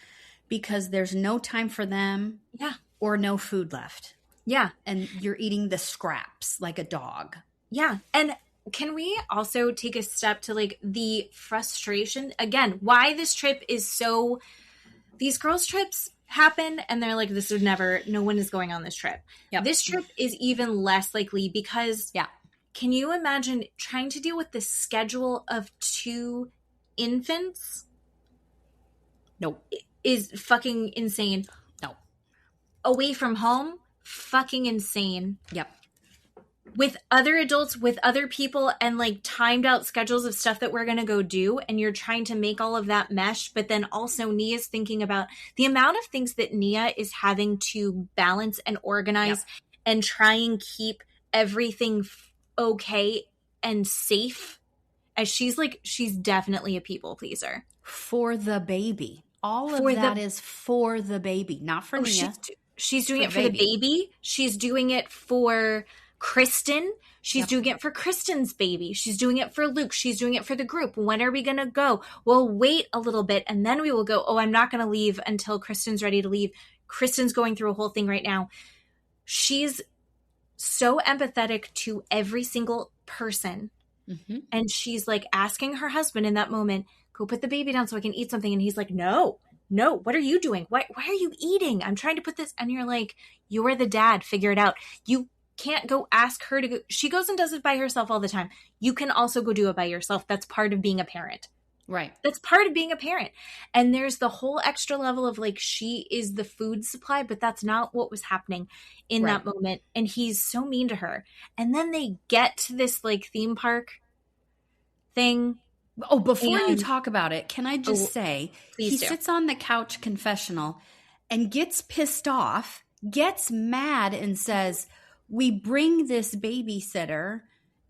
because there's no time for them or no food left? Yeah. And you're eating the scraps like a dog. Yeah. And can we also take a step to like the frustration? Again, why this trip is so... These girls' trips happen and they're like, this would never... No one is going on this trip. Yep. This trip is even less likely because... Yeah. Can you imagine trying to deal with the schedule of 2 infants? Nope. Is fucking insane. No. Away from home? Fucking insane. Yep. With other adults, with other people, and like timed out schedules of stuff that we're going to go do. And you're trying to make all of that mesh. But then also Nia's thinking about the amount of things that Nia is having to balance and organize and try and keep everything okay and safe. As she's definitely a people pleaser. For the baby. All of that is for the baby, not for Nia. She's doing it for the baby. She's doing it for Kristen. She's doing it for Kristen's baby. She's doing it for Luke. She's doing it for the group. When are we going to go? We'll wait a little bit and then we will go. Oh, I'm not going to leave until Kristen's ready to leave. Kristen's going through a whole thing right now. She's so empathetic to every single person. Mm-hmm. And she's like asking her husband in that moment, go put the baby down so I can eat something. And he's like, no, what are you doing? Why are you eating? I'm trying to put this. And you're like, you're the dad. Figure it out. You can't go ask her to go. She goes and does it by herself all the time. You can also go do it by yourself. That's part of being a parent. Right. That's part of being a parent. And there's the whole extra level of like, she is the food supply, but that's not what was happening in that moment. And he's so mean to her. And then they get to this like theme park thing. Oh, before you talk about it, can I just say, he sits on the couch confessional and gets pissed off, gets mad and says, we bring this babysitter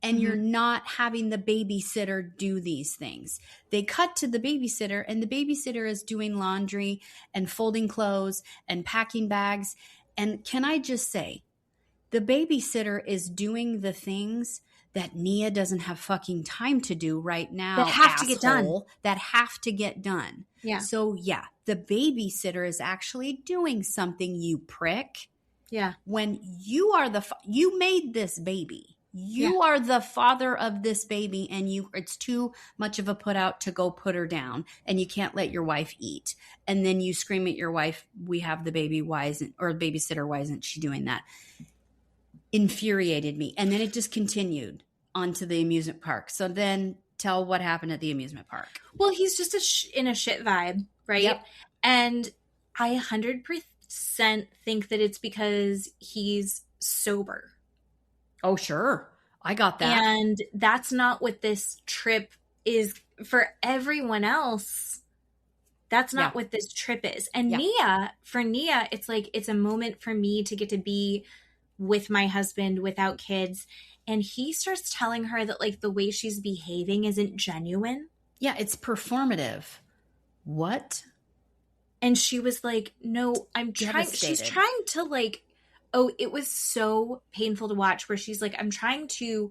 and you're not having the babysitter do these things. They cut to the babysitter and the babysitter is doing laundry and folding clothes and packing bags. And can I just say, the babysitter is doing the things that Nia doesn't have fucking time to do right now. That have to get done. That have to get done. Yeah. So yeah, the babysitter is actually doing something, you prick. Yeah. When you are you made this baby. You are the father of this baby and it's too much of a put out to go put her down and you can't let your wife eat. And then you scream at your wife, we have the baby, or babysitter, why isn't she doing that? Infuriated me. And then it just continued onto the amusement park. So then tell what happened at the amusement park. Well, he's just in a shit vibe, right? Yep. And I 100% think that it's because he's sober. Oh, sure. I got that. And that's not what this trip is for everyone else. That's not what this trip is. And for Nia, it's like, it's a moment for me to get to be with my husband without kids. And he starts telling her that like the way she's behaving isn't genuine. Yeah, it's performative. What? And she was like, no, I'm trying. She's trying to like, it was so painful to watch where she's like, I'm trying to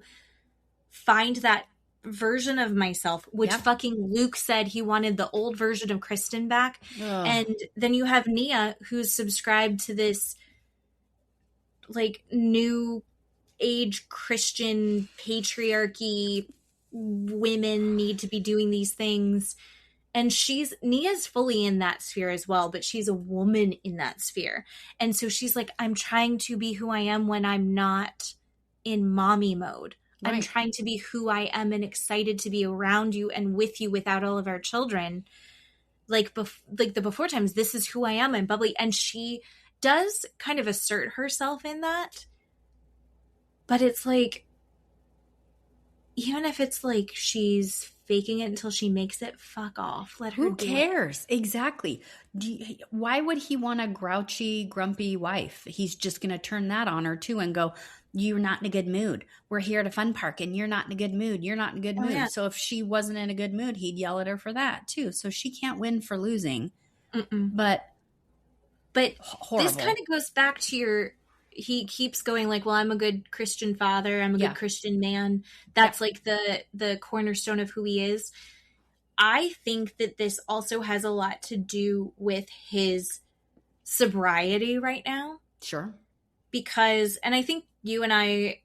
find that version of myself, which fucking Luke said he wanted the old version of Kristen back. Ugh. And then you have Nia who's subscribed to this like new age Christian patriarchy, women need to be doing these things. And Nia's fully in that sphere as well, but she's a woman in that sphere. And so she's like, I'm trying to be who I am when I'm not in mommy mode. Right. I'm trying to be who I am and excited to be around you and with you without all of our children. Like the before times, this is who I am. I'm bubbly. And she does kind of assert herself in that. But it's like, even if it's like she's faking it until she makes it, fuck off. Let her Who do cares? Exactly. Why would he want a grouchy, grumpy wife? He's just going to turn that on her too and go, you're not in a good mood. We're here at a fun park and you're not in a good mood. You're not in a good mood. Yeah. So if she wasn't in a good mood, he'd yell at her for that too. So she can't win for losing. But horrible. This kind of goes back to he keeps going like, well, I'm a good Christian father. I'm a good Christian man. That's like the cornerstone of who he is. I think that this also has a lot to do with his sobriety right now. Sure. Because, and I think you and I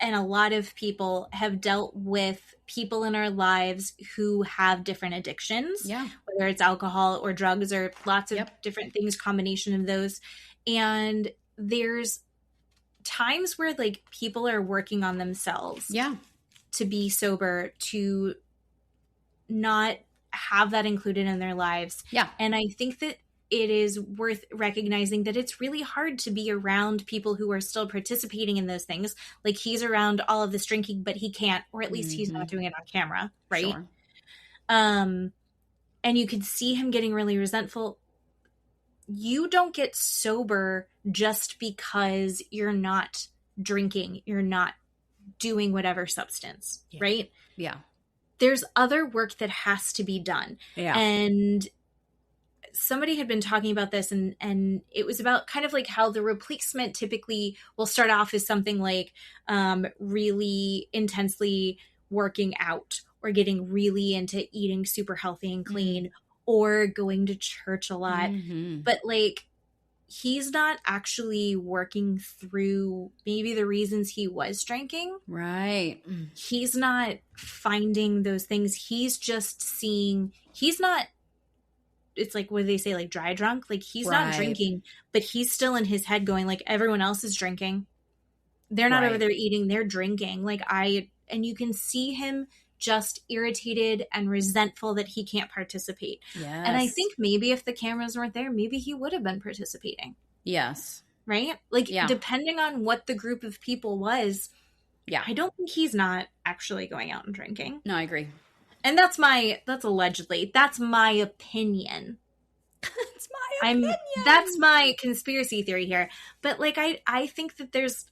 and a lot of people have dealt with people in our lives who have different addictions. Yeah. Whether it's alcohol or drugs or lots of different things, combination of those. And there's times where like people are working on themselves. Yeah. To be sober, to not have that included in their lives. Yeah. And I think that it is worth recognizing that it's really hard to be around people who are still participating in those things. Like he's around all of this drinking, but he can't, or at least he's not doing it on camera. Right. Sure. And you can see him getting really resentful. You don't get sober just because you're not drinking. You're not doing whatever substance. Right. Yeah. There's other work that has to be done. Yeah. And somebody had been talking about this and it was about kind of like how the replacement typically will start off as something like really intensely working out or getting really into eating super healthy and clean or going to church a lot. But like he's not actually working through maybe the reasons he was drinking. Right. He's not finding those things. He's just seeing, he's not, it's like, what do they say? Like dry drunk? Like he's not drinking, but he's still in his head going like everyone else is drinking. They're not over there eating. They're drinking. And you can see him just irritated and resentful that he can't participate. Yes. And I think maybe if the cameras weren't there, maybe he would have been participating. Yes. Right? Like depending on what the group of people was. Yeah. I don't think he's not actually going out and drinking. No, I agree. And that's allegedly, that's my opinion. That's my opinion. That's my conspiracy theory here. But like, I think that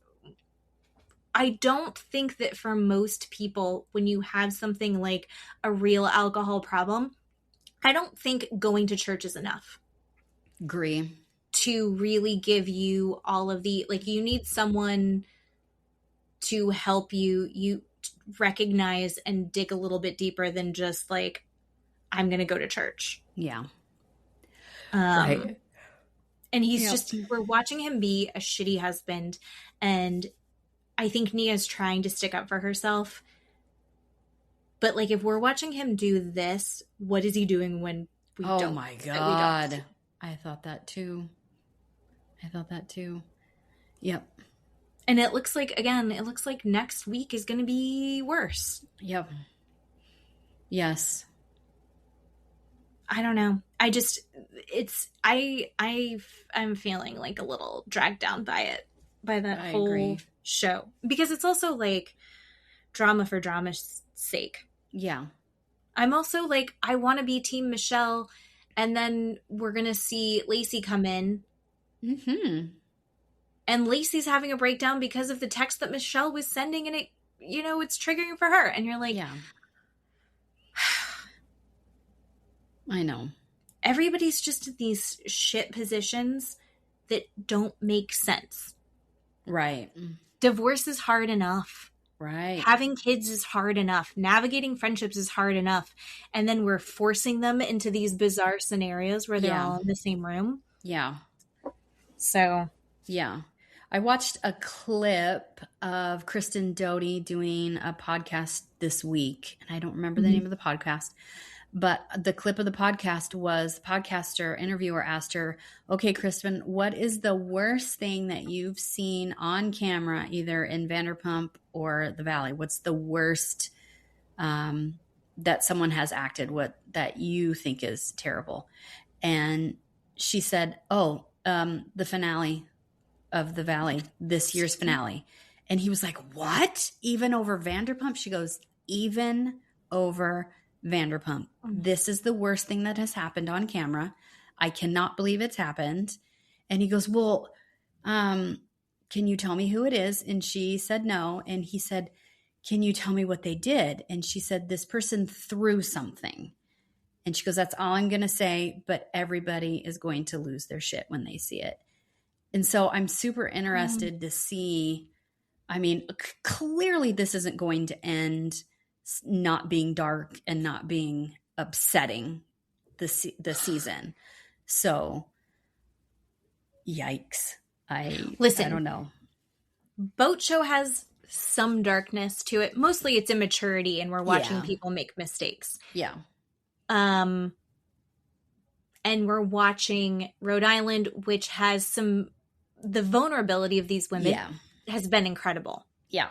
I don't think that for most people, when you have something like a real alcohol problem, I don't think going to church is enough. Agree. To really give you all of the, like, you need someone to help you recognize and dig a little bit deeper than just like, I'm going to go to church. Yeah. Right. And he's we're watching him be a shitty husband. And I think Nia's trying to stick up for herself. But like, if we're watching him do this, what is he doing when we don't? Oh my God. I thought that too. Yep. And it looks like next week is going to be worse. Yep. Yes. I don't know. I'm feeling like a little dragged down by that whole show. Because it's also like drama for drama's sake. Yeah. I'm also like, I want to be Team Michelle, and then we're going to see Lacy come in. Mm-hmm. And Lacy's having a breakdown because of the text that Michelle was sending, and it, it's triggering for her. And you're like, yeah. I know. Everybody's just in these shit positions that don't make sense. Right. Divorce is hard enough. Right. Having kids is hard enough. Navigating friendships is hard enough. And then we're forcing them into these bizarre scenarios where they're all in the same room. Yeah. So. Yeah. I watched a clip of Kristen Doty doing a podcast this week, and I don't remember the name of the podcast, but the clip of the podcast was the interviewer asked her, okay, Kristen, what is the worst thing that you've seen on camera, either in Vanderpump or the Valley? What's the worst that someone has acted that you think is terrible? And she said, the finale of the Valley, this year's finale. And he was like, what? Even over Vanderpump? She goes, even over Vanderpump. This is the worst thing that has happened on camera. I cannot believe it's happened. And he goes, well, can you tell me who it is? And she said no. And he said, can you tell me what they did? And she said, this person threw something. And she goes, that's all I'm going to say, but everybody is going to lose their shit when they see it. And so I'm super interested to see, I mean, clearly this isn't going to end not being dark and not being upsetting the season. So, yikes. I don't know. Boat Show has some darkness to it. Mostly it's immaturity and we're watching people make mistakes. Yeah. And we're watching Rhode Island, which has the vulnerability of these women has been incredible. Yeah.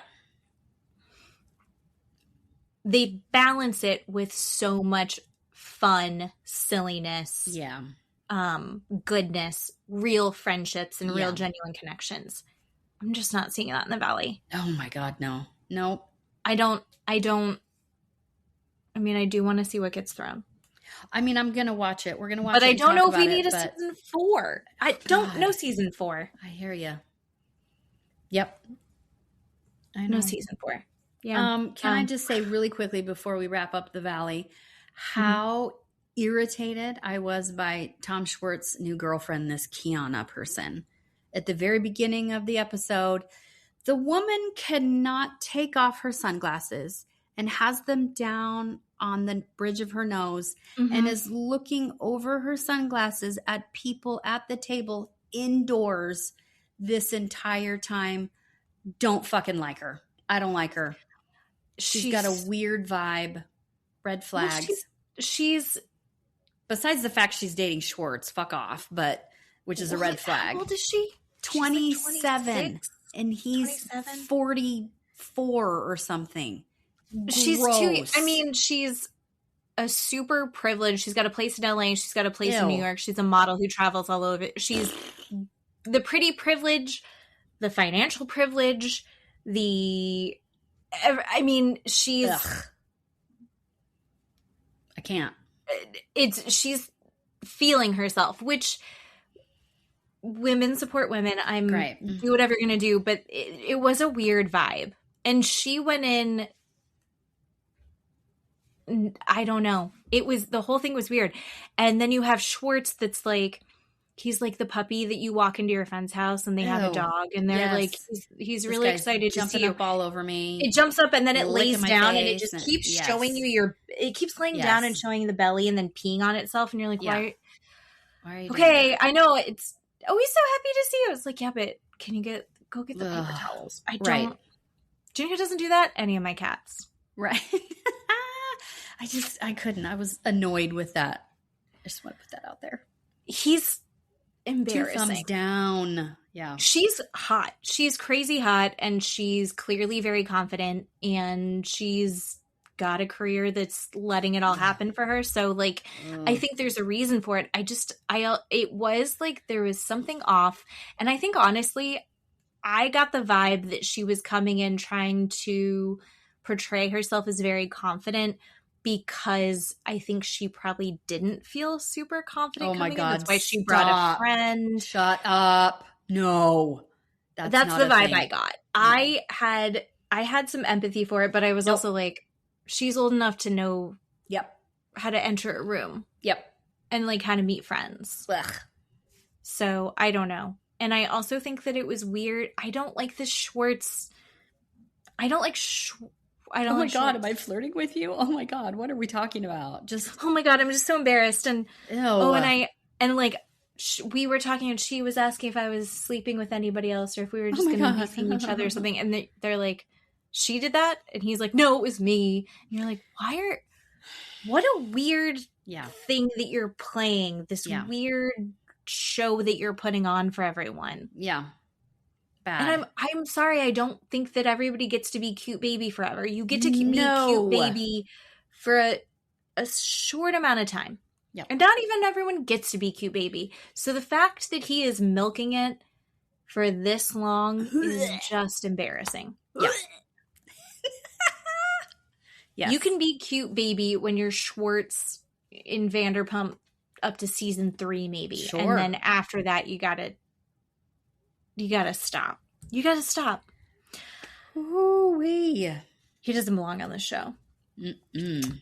They balance it with so much fun, silliness, goodness, real friendships, and real genuine connections. I'm just not seeing that in the Valley. Oh my God, no. Nope. I mean, I do want to see what gets thrown. I mean, I'm going to watch it. We're going to watch it. But I don't know if we need a but... season 4. I don't know season 4. I hear you. Yep. I know. No season 4. Yeah. Can I just say really quickly before we wrap up the Valley, how irritated I was by Tom Schwartz's new girlfriend, this Kiana person. At the very beginning of the episode, the woman cannot take off her sunglasses and has them down on the bridge of her nose and is looking over her sunglasses at people at the table indoors this entire time. Don't fucking like her. I don't like her. She's got a weird vibe. Red flags. Well, she's besides the fact she's dating Schwartz, fuck off, but which is a red flag. How old is she? 27. Like and he's 27? 44 or something. She's Gross. she's a super privileged. She's got a place in LA. She's got a place in New York. She's a model who travels all over. She's the pretty privilege, the financial privilege, she's. Ugh. I can't. She's feeling herself, which women support women. Do whatever you're going to do, but it was a weird vibe. And she went in, I don't know. The whole thing was weird. And then you have Schwartz that's like, he's like the puppy that you walk into your friend's house and they have a dog and they're like, he's really excited to see you. Jumping up all over me. It jumps up and then it lays down and it just keeps showing you it keeps laying down and showing the belly and then peeing on itself. And you're like, why are you okay, I know it's, he's so happy to see you. It's like, yeah, but can you go get the paper towels? I don't. Do you know who doesn't do that? Any of my cats. Right. I couldn't. I was annoyed with that. I just want to put that out there. He's embarrassing. 2 thumbs down. Yeah. She's hot. She's crazy hot and she's clearly very confident and she's got a career that's letting it all happen for her. So like, I think there's a reason for it. It was like there was something off. And I think honestly, I got the vibe that she was coming in trying to portray herself as very confident because I think she probably didn't feel super confident. Oh my God. That's why she brought a friend. Shut up. No. That's the vibe thing. I got. Yeah. I had some empathy for it, but I was also like, she's old enough to know how to enter a room. Yep. And like how to meet friends. Ugh. So I don't know. And I also think that it was weird. I don't like the Schwartz. I don't like oh my God, am I flirting with you? Oh my God, what are we talking about? Oh my God, I'm just so embarrassed. And we were talking and she was asking if I was sleeping with anybody else or if we were just going to be seeing each other or something. And they're like, she did that? And he's like, no, it was me. And you're like, what a weird thing that you're playing. This weird show that you're putting on for everyone. Yeah. Bad. And I'm sorry, I don't think that everybody gets to be cute baby forever. You get to be cute baby for a short amount of time. Yeah. And not even everyone gets to be cute baby. So the fact that he is milking it for this long is just embarrassing. Yeah. Yes. You can be cute baby when you're Schwartz in Vanderpump up to season 3 maybe. Sure. And then after that you gotta stop. You gotta stop. Ooh-wee. He doesn't belong on this show. Mm-mm.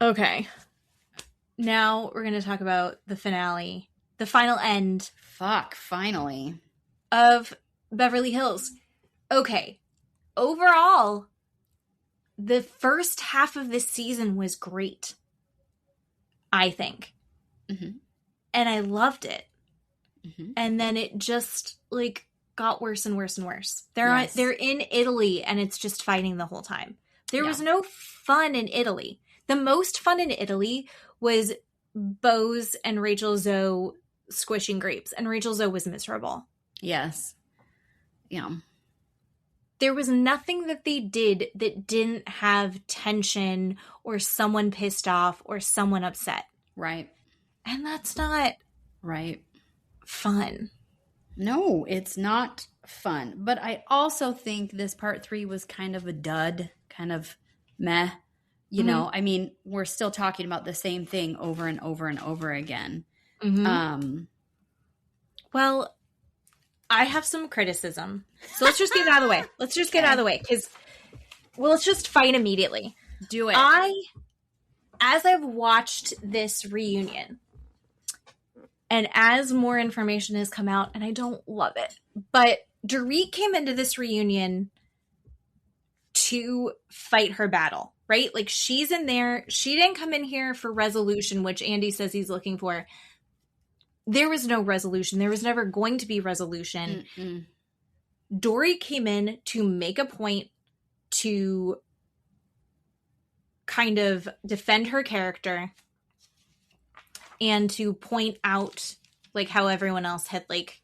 Okay. Now we're going to talk about the finale. The final end. Fuck, finally. Of Beverly Hills. Okay. Overall, the first half of this season was great. I think. Mm-hmm. And I loved it. Mm-hmm. And then it just, like, got worse and worse and worse. Yes. They're in Italy, and it's just fighting the whole time. There was no fun in Italy. The most fun in Italy was Bose and Rachel Zoe squishing grapes, and Rachel Zoe was miserable. Yes. Yeah. There was nothing that they did that didn't have tension or someone pissed off or someone upset. Right. And that's not Right. fun. No, it's not fun. But I also think this part 3 was kind of a dud, kind of meh. You know, I mean, we're still talking about the same thing over and over and over again. Mm-hmm. Well, I have some criticism. So let's just get it out of the way. Let's just get it out of the way. Because, well, let's just fight immediately. Do it. As I've watched this reunion, and as more information has come out, and I don't love it, but Dorit came into this reunion to fight her battle, right? Like, she's in there. She didn't come in here for resolution, which Andy says he's looking for. There was no resolution. There was never going to be resolution. Mm-mm. Dorit came in to make a point to kind of defend her character and to point out, like, how everyone else had, like,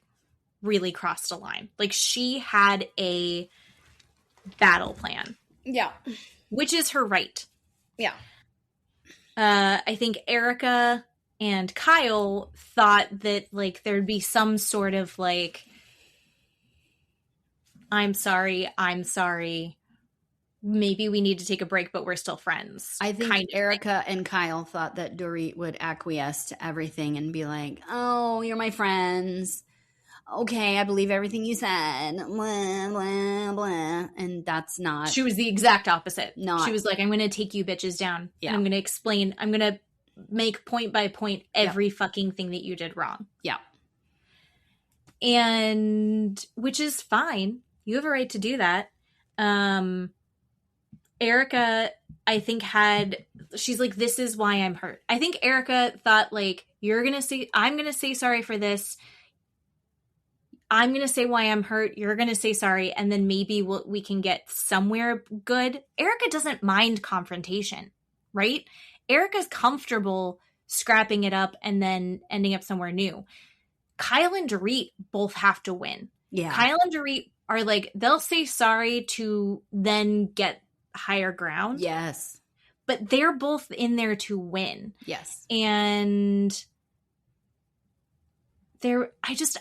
really crossed a line. Like, she had a battle plan. Yeah. Which is her right. Yeah. I think Erika and Kyle thought that, like, there'd be some sort of, like, I'm sorry. Maybe we need to take a break, but we're still friends. I think Erika and Kyle thought that Dorit would acquiesce to everything and be like, oh, you're my friends. Okay, I believe everything you said. Blah, blah, blah. And that's not. She was the exact opposite. Not. She was like, I'm going to take you bitches down. Yeah. And I'm going to explain. I'm going to make point by point every fucking thing that you did wrong. Yeah. And which is fine. You have a right to do that. Erika, I think, she's like, this is why I'm hurt. I think Erika thought, like, I'm going to say sorry for this. I'm going to say why I'm hurt. You're going to say sorry. And then maybe we can get somewhere good. Erika doesn't mind confrontation, right? Erika's comfortable scrapping it up and then ending up somewhere new. Kyle and Dorit both have to win. Yeah. Kyle and Dorit are like, they'll say sorry to then get higher ground. Yes. But they're both in there to win. Yes. And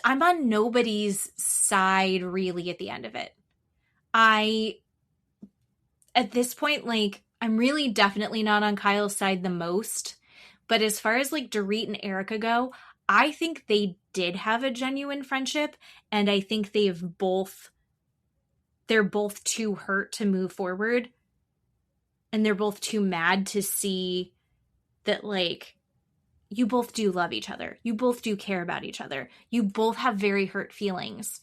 I'm on nobody's side really at the end of it. At this point, like, I'm really definitely not on Kyle's side the most. But as far as, like, Dorit and Erika go, I think they did have a genuine friendship. And I think they're both too hurt to move forward. And they're both too mad to see that, like, you both do love each other. You both do care about each other. You both have very hurt feelings.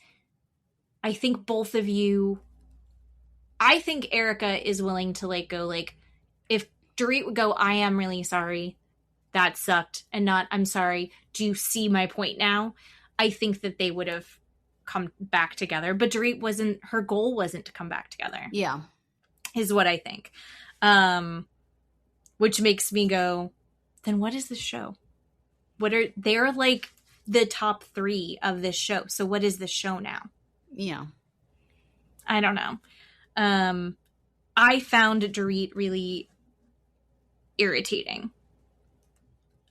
I think both of you, I think Erika is willing to, like, go, like, if Dorit would go, I am really sorry. That sucked. And not, I'm sorry. Do you see my point now? I think that they would have come back together. But Dorit her goal wasn't to come back together. Yeah. Is what I think. Which makes me go, then what is this show? They're like the top 3 of this show. So what is this show now? Yeah. I don't know. I found Dorit really irritating.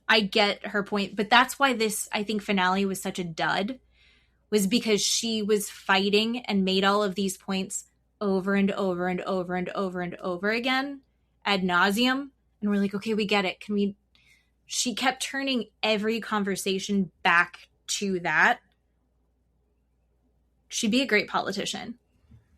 I get her point, but that's why this, I think, finale was such a dud, was because she was fighting and made all of these points over and over and over and over and over again. ad nauseum. And we're like, okay, we get it. She kept turning every conversation back to that. She'd be a great politician.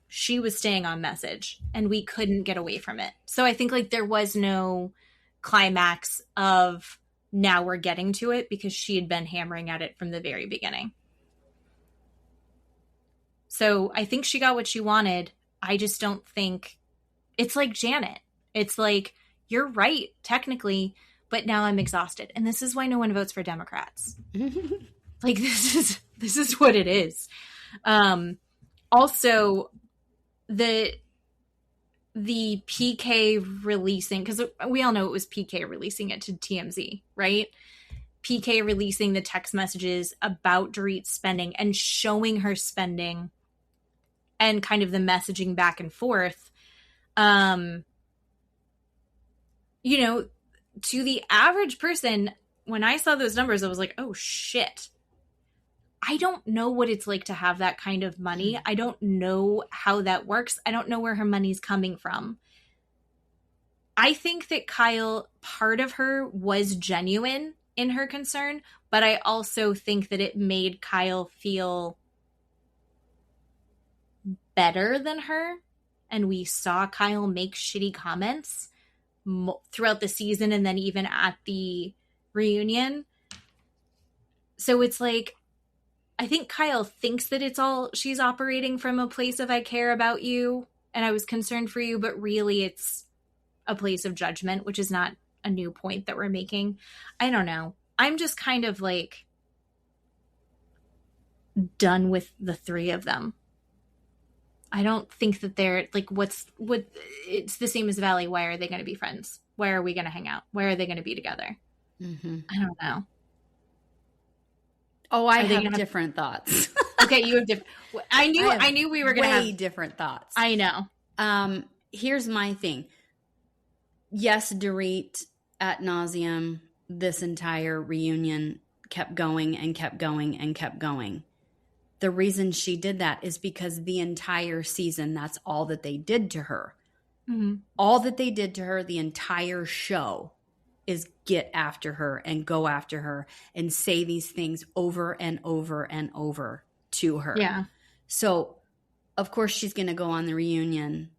She was staying on message and we couldn't get away from it. So I think like there was no climax of now we're getting to it because she had been hammering at it from the very beginning. So I think she got what she wanted. I just don't think it's like Janet. It's like, you're right, technically, but now I'm exhausted. And this is why no one votes for Democrats. Like, this is what it is. Also, the PK releasing, because we all know it was PK releasing it to TMZ, right? PK releasing the text messages about Dorit's spending and showing her spending and kind of the messaging back and forth. You know, to the average person, when I saw those numbers, I was like, oh shit. I don't know what it's like to have that kind of money. I don't know how that works. I don't know where her money's coming from. I think that Kyle, part of her was genuine in her concern, but I also think that it made Kyle feel better than her. And we saw Kyle make shitty comments throughout the season and then even at the reunion. So it's like, I think Kyle thinks that she's operating from a place of I care about you and I was concerned for you, but really it's a place of judgment, which is not a new point that we're making. I don't know. I'm just kind of like done with the three of them. I don't think that they're like, it's the same as Valley. Why are they going to be friends? Where are we going to hang out? Where are they going to be together? Mm-hmm. I don't know. Oh, I have different thoughts. Okay, you have different. I knew we were going to have way different thoughts. I know. Here's my thing. Yes, Dorit ad nauseum, this entire reunion kept going and kept going and kept going. The reason she did that is because the entire season, that's all that they did to her. Mm-hmm. All that they did to her, the entire show, is get after her and go after her and say these things over and over and over to her. Yeah. So, of course, she's going to go on the reunion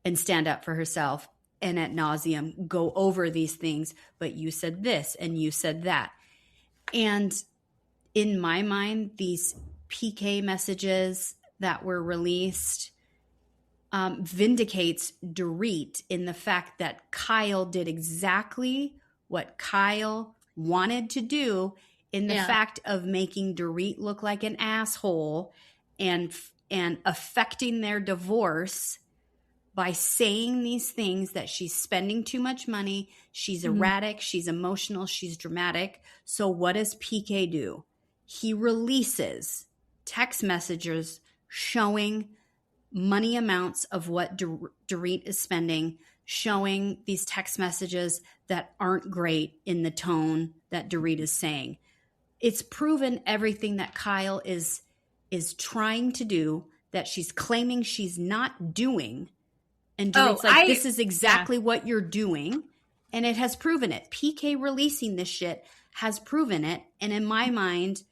and stand up for herself and ad nauseum go over these things. But you said this and you said that. And in my mind, these PK messages that were released vindicates Dorit in the fact that Kyle did exactly what Kyle wanted to do in the fact of making Dorit look like an asshole and affecting their divorce by saying these things that she's spending too much money, she's erratic, she's emotional, she's dramatic. So what does PK do? He releases text messages showing money amounts of what Dorit is spending, showing these text messages that aren't great in the tone that Dorit is saying. It's proven everything that Kyle is trying to do, that she's claiming she's not doing. And Dorit's this is exactly what you're doing. And it has proven it. PK releasing this shit has proven it. And in my mind,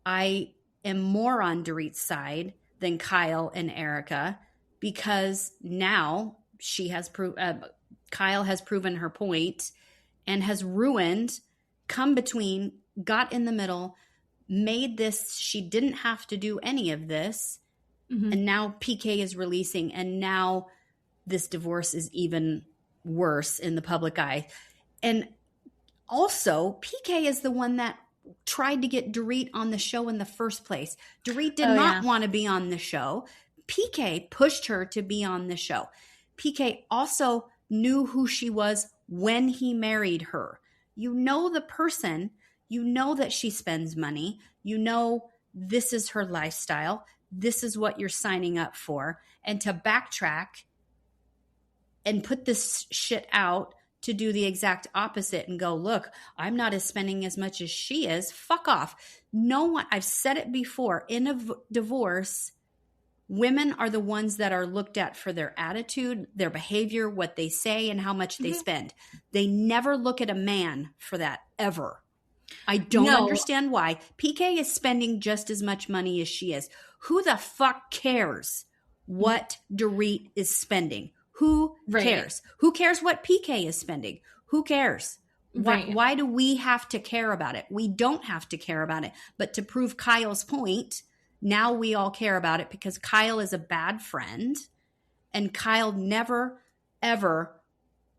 I am more on Dorit's side than Kyle and Erika, because now Kyle has proven her point and has ruined, come between, got in the middle, made this, she didn't have to do any of this. Mm-hmm. And now PK is releasing, and now this divorce is even worse in the public eye. And also, PK is the one that tried to get Dorit on the show in the first place. Dorit did not want to be on the show. PK pushed her to be on the show. PK also knew who she was when he married her. You know the person. You know that she spends money. You know this is her lifestyle. This is what you're signing up for. And to backtrack and put this shit out to do the exact opposite and go, look, I'm not spending as much as she is. Fuck off. No one, I've said it before, in a divorce, women are the ones that are looked at for their attitude, their behavior, what they say, and how much they spend. They never look at a man for that, ever. I don't understand why. PK is spending just as much money as she is. Who the fuck cares what Dorit is spending? Who cares? Who cares what PK is spending? Who cares? Why do we have to care about it? We don't have to care about it. But to prove Kyle's point, now we all care about it because Kyle is a bad friend. And Kyle never, ever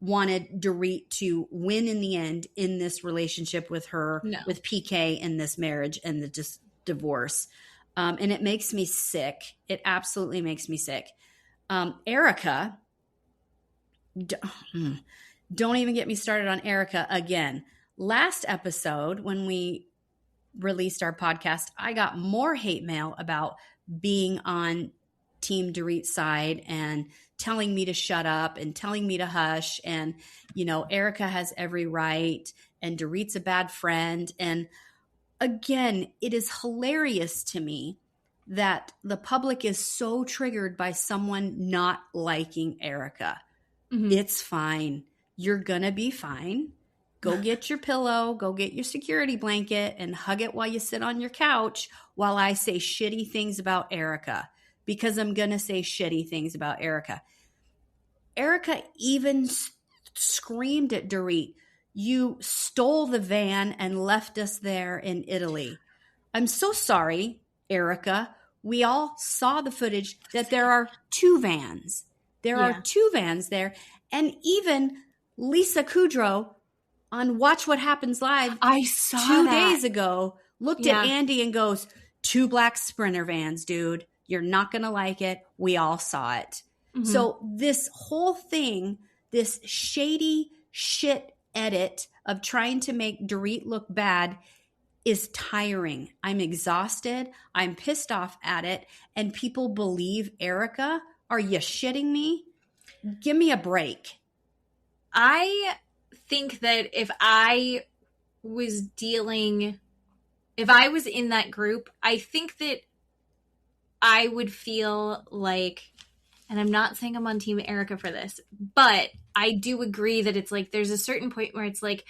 wanted Dorit to win in the end in this relationship with her, with PK, in this marriage and the divorce. And it makes me sick. It absolutely makes me sick. Erika, don't even get me started on Erika again. Last episode, when we released our podcast, I got more hate mail about being on Team Dorit's side and telling me to shut up and telling me to hush. And, Erika has every right and Dorit's a bad friend. And again, it is hilarious to me that the public is so triggered by someone not liking Erika. Mm-hmm. It's fine. You're going to be fine. Go get your pillow, go get your security blanket and hug it while you sit on your couch while I say shitty things about Erika, because I'm going to say shitty things about Erika. Erika even screamed at Dorit, "You stole the van and left us there in Italy." I'm so sorry, Erika. We all saw the footage that there are two vans. There are two vans there. And even Lisa Kudrow on Watch What Happens Live, I saw 2 days ago, looked at Andy and goes, "Two black Sprinter vans, dude. You're not going to like it. We all saw it." Mm-hmm. So this whole thing, this shady shit edit of trying to make Dorit look bad is tiring. I'm exhausted. I'm pissed off at it. And people believe Erika? Are you shitting me? Give me a break. I think that if I was in that group, I think that I would feel like, and I'm not saying I'm on Team Erika for this, but I do agree that it's like there's a certain point where it's like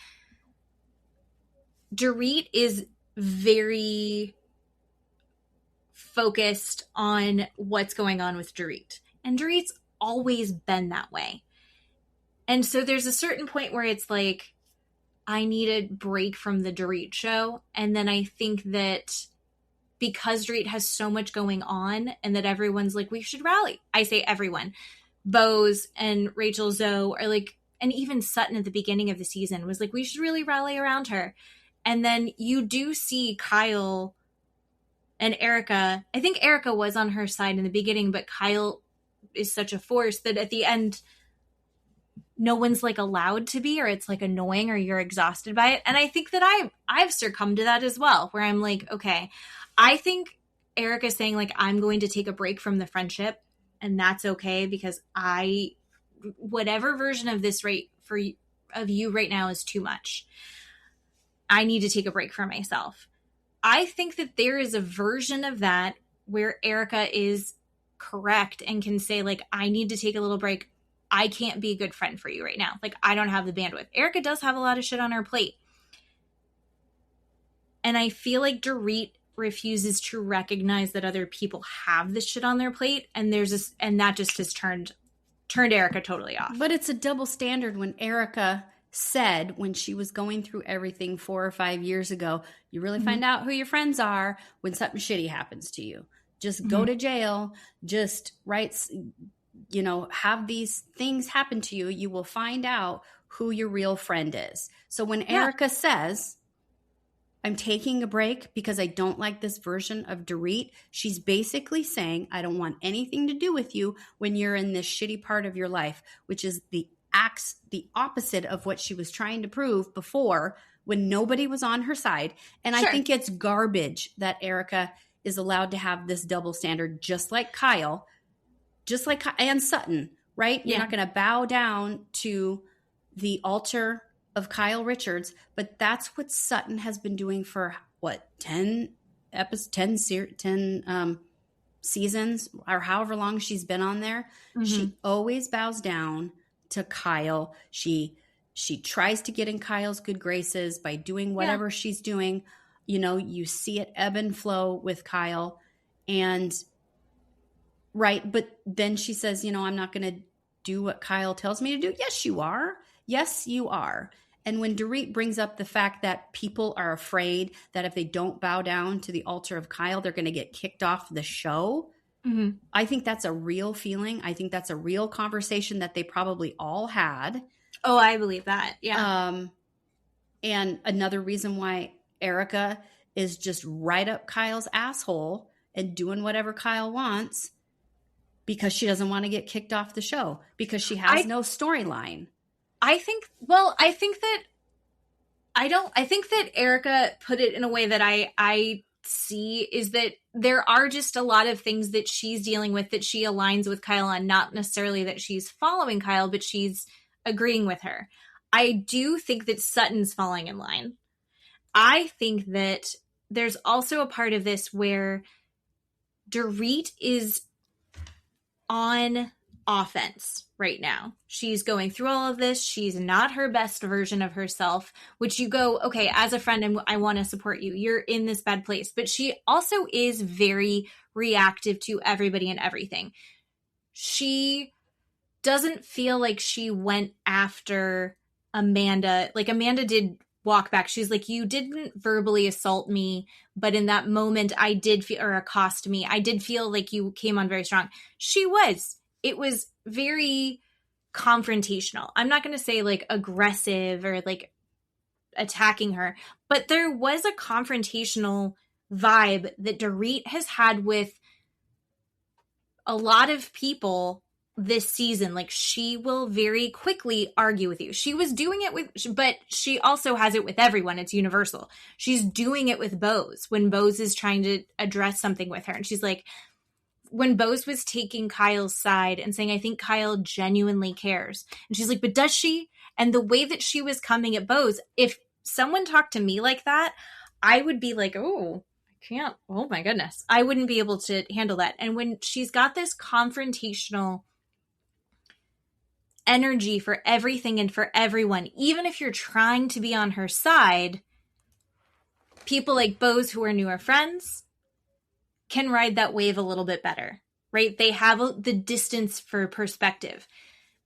Dorit is very focused on what's going on with Dorit. And Dorit's always been that way. And so there's a certain point where it's like, I need a break from the Dorit show. And then I think that because Dorit has so much going on and that everyone's like, we should rally. I say everyone. Bose and Rachel Zoe are like, and even Sutton at the beginning of the season was like, we should really rally around her. And then you do see Kyle and Erika. I think Erika was on her side in the beginning, but Kyle is such a force that at the end, no one's like allowed to be, or it's like annoying, or you're exhausted by it. And I think that I've succumbed to that as well, where I'm like, okay, I think Erika's saying like, I'm going to take a break from the friendship, and that's okay because whatever version of this of you right now is too much. I need to take a break for myself. I think that there is a version of that where Erika is correct and can say like, I need to take a little break. I can't be a good friend for you right now. Like, I don't have the bandwidth. Erika does have a lot of shit on her plate. And I feel like Dorit refuses to recognize that other people have this shit on their plate. And and that just has turned Erika totally off. But it's a double standard when Erika said, when she was going through everything 4 or 5 years ago, you really find out who your friends are when something shitty happens to you. Just go to jail. Just have these things happen to you. You will find out who your real friend is. So when Erika says, I'm taking a break because I don't like this version of Dorit, she's basically saying, I don't want anything to do with you when you're in this shitty part of your life, which is the opposite of what she was trying to prove before when nobody was on her side. And I think it's garbage that Erika is allowed to have this double standard, just like Kyle, and Sutton, right? You're not going to bow down to the altar of Kyle Richards, but that's what seasons or however long she's been on there, she always bows down to Kyle. She tries to get in Kyle's good graces by doing whatever she's doing. You know, you see it ebb and flow with Kyle. And right. But then she says, you know, I'm not going to do what Kyle tells me to do. Yes, you are. Yes, you are. And when Dorit brings up the fact that people are afraid that if they don't bow down to the altar of Kyle, they're going to get kicked off the show. I think that's a real feeling. I think that's a real conversation that they probably all had. Oh, I believe that. Yeah. And another reason why Erika is just right up Kyle's asshole and doing whatever Kyle wants, because she doesn't want to get kicked off the show, because she has no storyline. I think that Erika put it in a way that I see is that there are just a lot of things that she's dealing with that she aligns with Kyle on, not necessarily that she's following Kyle, but she's agreeing with her. I do think that Sutton's falling in line. I think that there's also a part of this where Dorit is on offense right now. She's going through all of this. She's not her best version of herself, which you go, okay, as a friend, I want to support you. You're in this bad place. But she also is very reactive to everybody and everything. She doesn't feel like she went after Amanda. Like, Amanda did walk back. She's like, you didn't verbally assault me, but in that moment I did feel, or accost me, I did feel like you came on very strong. It was very confrontational. I'm not going to say like aggressive or like attacking her, but there was a confrontational vibe that Dorit has had with a lot of people this season. Like, she will very quickly argue with you. She was doing it but she also has it with everyone. It's universal. She's doing it with Bose when Bose is trying to address something with her. And she's like, when Bose was taking Kyle's side and saying, I think Kyle genuinely cares. And she's like, but does she? And the way that she was coming at Bose, if someone talked to me like that, I would be like, oh, I can't. Oh my goodness. I wouldn't be able to handle that. And when she's got this confrontational energy for everything and for everyone, even if you're trying to be on her side, people like Bose, who are newer friends, can ride that wave a little bit better, right? They have the distance for perspective.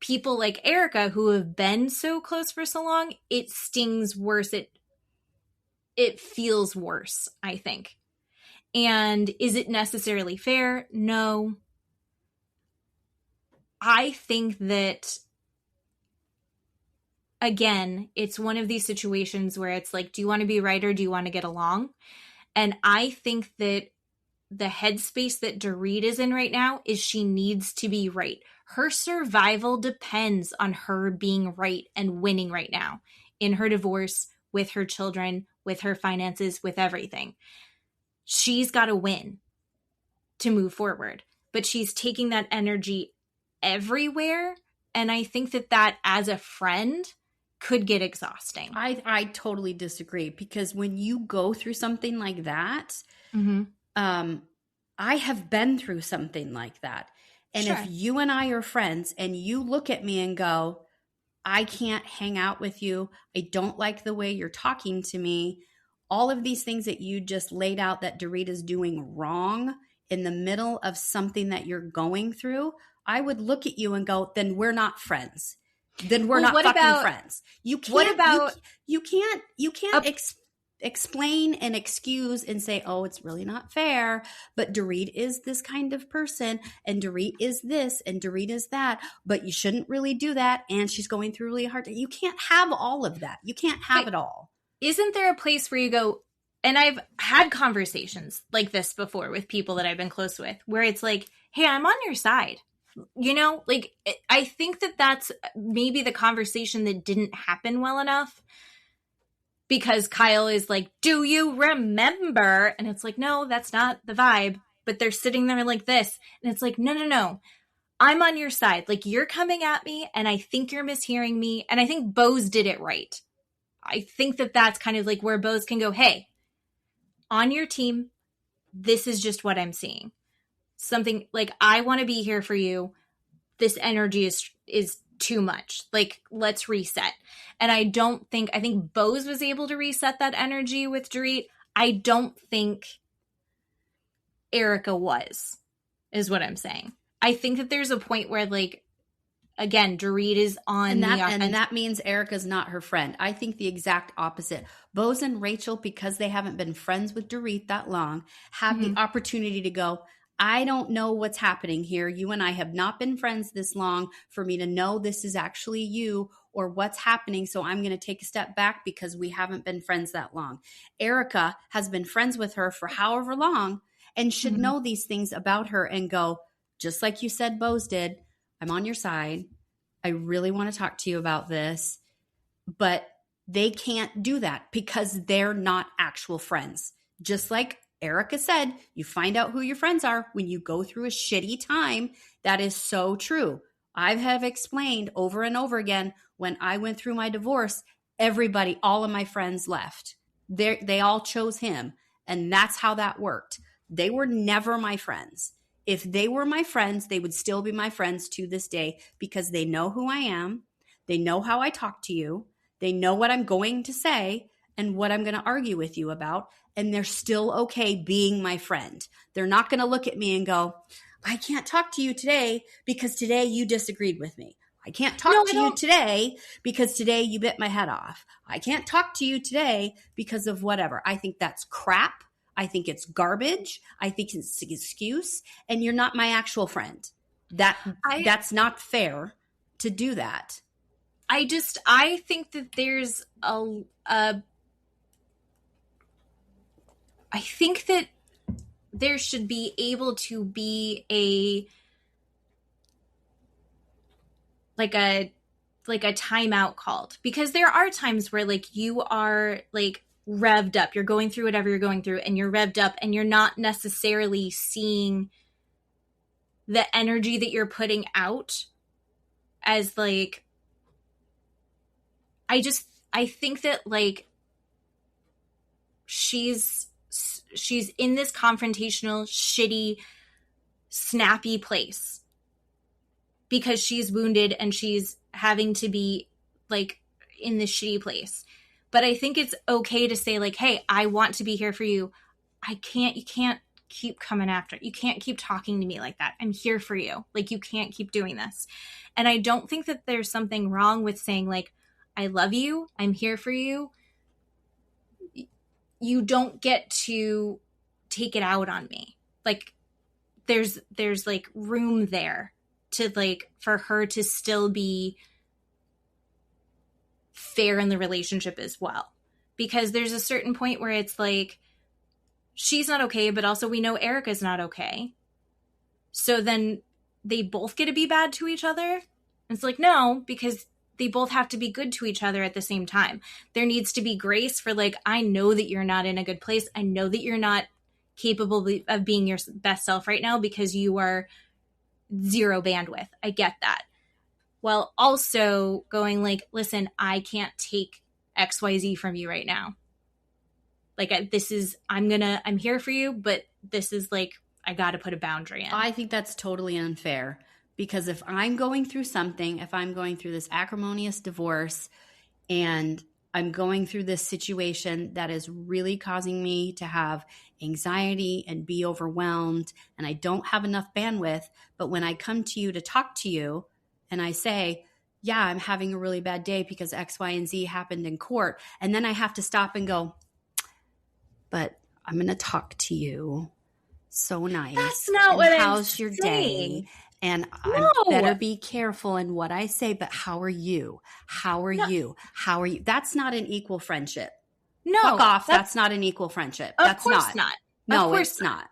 People like Erika, who have been so close for so long, it stings worse. It feels worse, I think. And is it necessarily fair? No. I think that, again, it's one of these situations where it's like, do you want to be right or do you want to get along? And I think that the headspace that Dorit is in right now is she needs to be right. Her survival depends on her being right and winning right now in her divorce, with her children, with her finances, with everything. She's got to win to move forward, but she's taking that energy everywhere. And I think that as a friend could get exhausting. I totally disagree, because when you go through something like that, I have been through something like that. And Sure. if you and I are friends and you look at me and go, I can't hang out with you, I don't like the way you're talking to me, all of these things that you just laid out that Dorit is doing wrong in the middle of something that you're going through, I would look at you and go, then we're not friends. Then we're not fucking friends. You can't, you can't explain and excuse and say, oh, it's really not fair, but Dorit is this kind of person, and Dorit is this, and Dorit is that, but you shouldn't really do that, and she's going through really hard. You can't have all of that. You can't have it all. Isn't there a place where you go, and I've had conversations like this before with people that I've been close with, where it's like, hey, I'm on your side. You know, like, I think that's maybe the conversation that didn't happen well enough, because Kyle is like, do you remember? And it's like, no, that's not the vibe. But they're sitting there like this. And it's like, no. I'm on your side. Like, you're coming at me, and I think you're mishearing me. And I think Bose did it right. I think that's kind of like where Bose can go, hey, on your team, this is just what I'm seeing. something like, I want to be here for you. This energy is too much. Like, let's reset. And I think Bose was able to reset that energy with Dorit. I don't think Erika is what I'm saying. I think that there's a point where, like, again, Dorit is on and that means Erika's not her friend. I think the exact opposite. Bose and Rachel, because they haven't been friends with Dorit that long, have the opportunity to go, I don't know what's happening here. You and I have not been friends this long for me to know this is actually you or what's happening. So I'm going to take a step back because we haven't been friends that long. Erika has been friends with her for however long and should know these things about her and go, just like you said, Bose did, I'm on your side. I really want to talk to you about this. But they can't do that because they're not actual friends. Just like Erika said, you find out who your friends are when you go through a shitty time. That is so true. I have explained over and over again, when I went through my divorce, everybody, all of my friends left. They all chose him. And that's how that worked. They were never my friends. If they were my friends, they would still be my friends to this day because they know who I am. They know how I talk to you. They know what I'm going to say and what I'm going to argue with you about. And they're still okay being my friend. They're not going to look at me and go, I can't talk to you today because today you disagreed with me. I can't talk to you today because today you bit my head off. I can't talk to you today because of whatever. I think that's crap. I think it's garbage. I think it's an excuse. And you're not my actual friend. That's not fair to do that. I think that there's I think that there should be able to be a timeout called, because there are times where, like, you are, like, revved up, you're going through whatever you're going through and you're revved up and you're not necessarily seeing the energy that you're putting out as, like, I think that, like, she's in this confrontational, shitty, snappy place because she's wounded and she's having to be, like, in this shitty place. But I think it's okay to say, like, hey, I want to be here for you. You can't keep coming after. You can't keep talking to me like that. I'm here for you. Like, you can't keep doing this. And I don't think that there's something wrong with saying, like, I love you. I'm here for you. You don't get to take it out on me. Like, there's like room there to, like, for her to still be fair in the relationship as well. Because there's a certain point where it's like, she's not okay, but also we know Erika's not okay. So then they both get to be bad to each other. And it's like, no, because they both have to be good to each other at the same time. There needs to be grace for, like, I know that you're not in a good place. I know that you're not capable of being your best self right now because you are zero bandwidth. I get that. While also going, like, listen, I can't take XYZ from you right now. Like, I'm here for you, but this is, like, I got to put a boundary in. I think that's totally unfair. Because if I'm going through something, if I'm going through this acrimonious divorce and I'm going through this situation that is really causing me to have anxiety and be overwhelmed and I don't have enough bandwidth, but when I come to you to talk to you and I say, yeah, I'm having a really bad day because X, Y, and Z happened in court, and then I have to stop and go, but I'm going to talk to you. So nice. That's not what I'm saying. How's your day? And I better be careful in what I say, but how are you? How are you? How are you? That's not an equal friendship. No. Fuck off. That's not an equal friendship. That's not. No, it's not.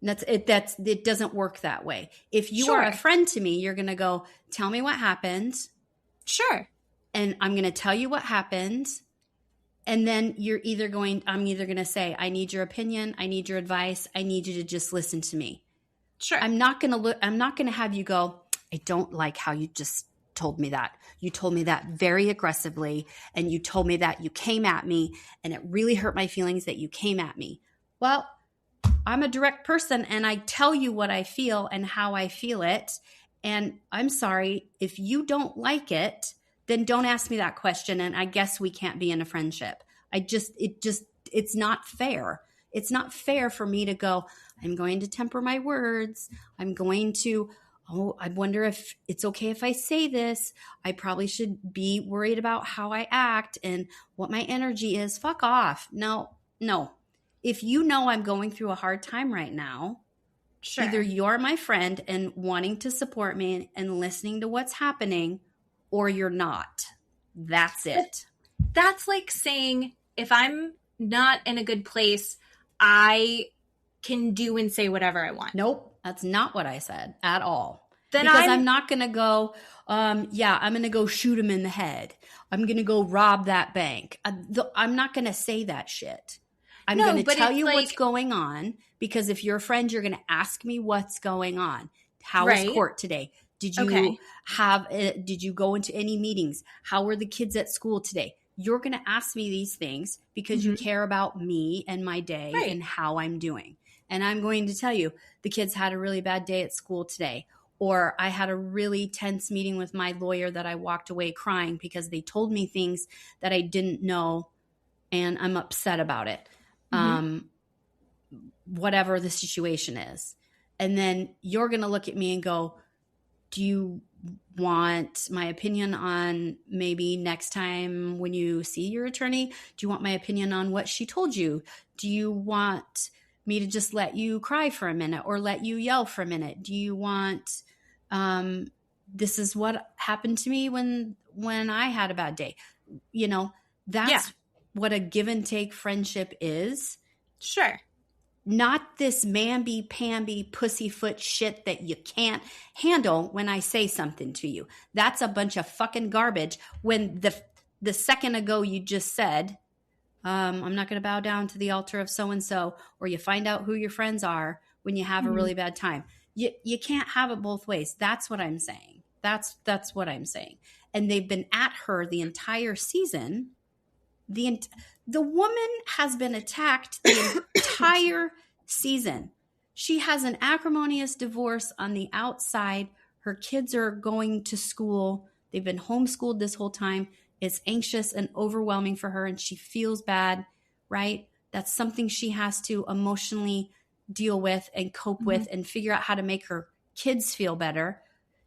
It doesn't work that way. If you are a friend to me, you're going to go, tell me what happened. Sure. And I'm going to tell you what happened. And then I'm either going to say, I need your opinion. I need your advice. I need you to just listen to me. Sure. I'm not going to have you go, I don't like how you just told me that. You told me that very aggressively. And you told me that you came at me and it really hurt my feelings that you came at me. Well, I'm a direct person and I tell you what I feel and how I feel it. And I'm sorry, if you don't like it, then don't ask me that question. And I guess we can't be in a friendship. It's not fair. It's not fair for me to go, I'm going to temper my words. I'm going to, I wonder if it's okay if I say this. I probably should be worried about how I act and what my energy is. Fuck off. No. If you know I'm going through a hard time right now, sure. Either you're my friend and wanting to support me and listening to what's happening, or you're not. That's it. That's like saying, if I'm not in a good place, I can do and say whatever I want. Nope. That's not what I said at all. Then because I'm not going to go, I'm going to go shoot him in the head. I'm going to go rob that bank. I'm not going to say that shit. I'm going to tell you what's going on, because if you're a friend, you're going to ask me what's going on. How was court today? Did you go into any meetings? How were the kids at school today? You're going to ask me these things because you care about me and my day and how I'm doing. And I'm going to tell you, the kids had a really bad day at school today. Or I had a really tense meeting with my lawyer that I walked away crying because they told me things that I didn't know, and I'm upset about it. Whatever the situation is. And then you're going to look at me and go, do you want my opinion on maybe next time when you see your attorney? Do you want my opinion on what she told you? Do you want me to just let you cry for a minute or let you yell for a minute? Do you want, this is what happened to me when I had a bad day? You know, that's what a give and take friendship is. Sure. Not this mamby-pamby pussyfoot shit that you can't handle when I say something to you. That's a bunch of fucking garbage when the second ago you just said, I'm not going to bow down to the altar of so-and-so, or you find out who your friends are when you have a really bad time. You can't have it both ways. That's what I'm saying. That's what I'm saying. And they've been at her the entire season. The woman has been attacked the entire season. She has an acrimonious divorce on the outside. Her kids are going to school. They've been homeschooled this whole time. It's anxious and overwhelming for her, and she feels bad, right? That's something she has to emotionally deal with and cope with and figure out how to make her kids feel better.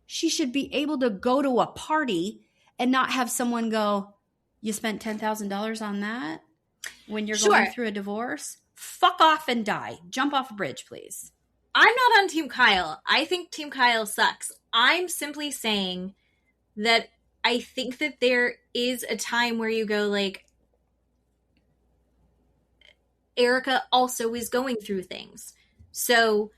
She should be able to go to a party and not have someone go, you spent $10,000 on that when you're going through a divorce? Fuck off and die. Jump off a bridge, please. I'm not on Team Kyle. I think Team Kyle sucks. I'm simply saying that I think that there is a time where you go like, Erika also is going through things. So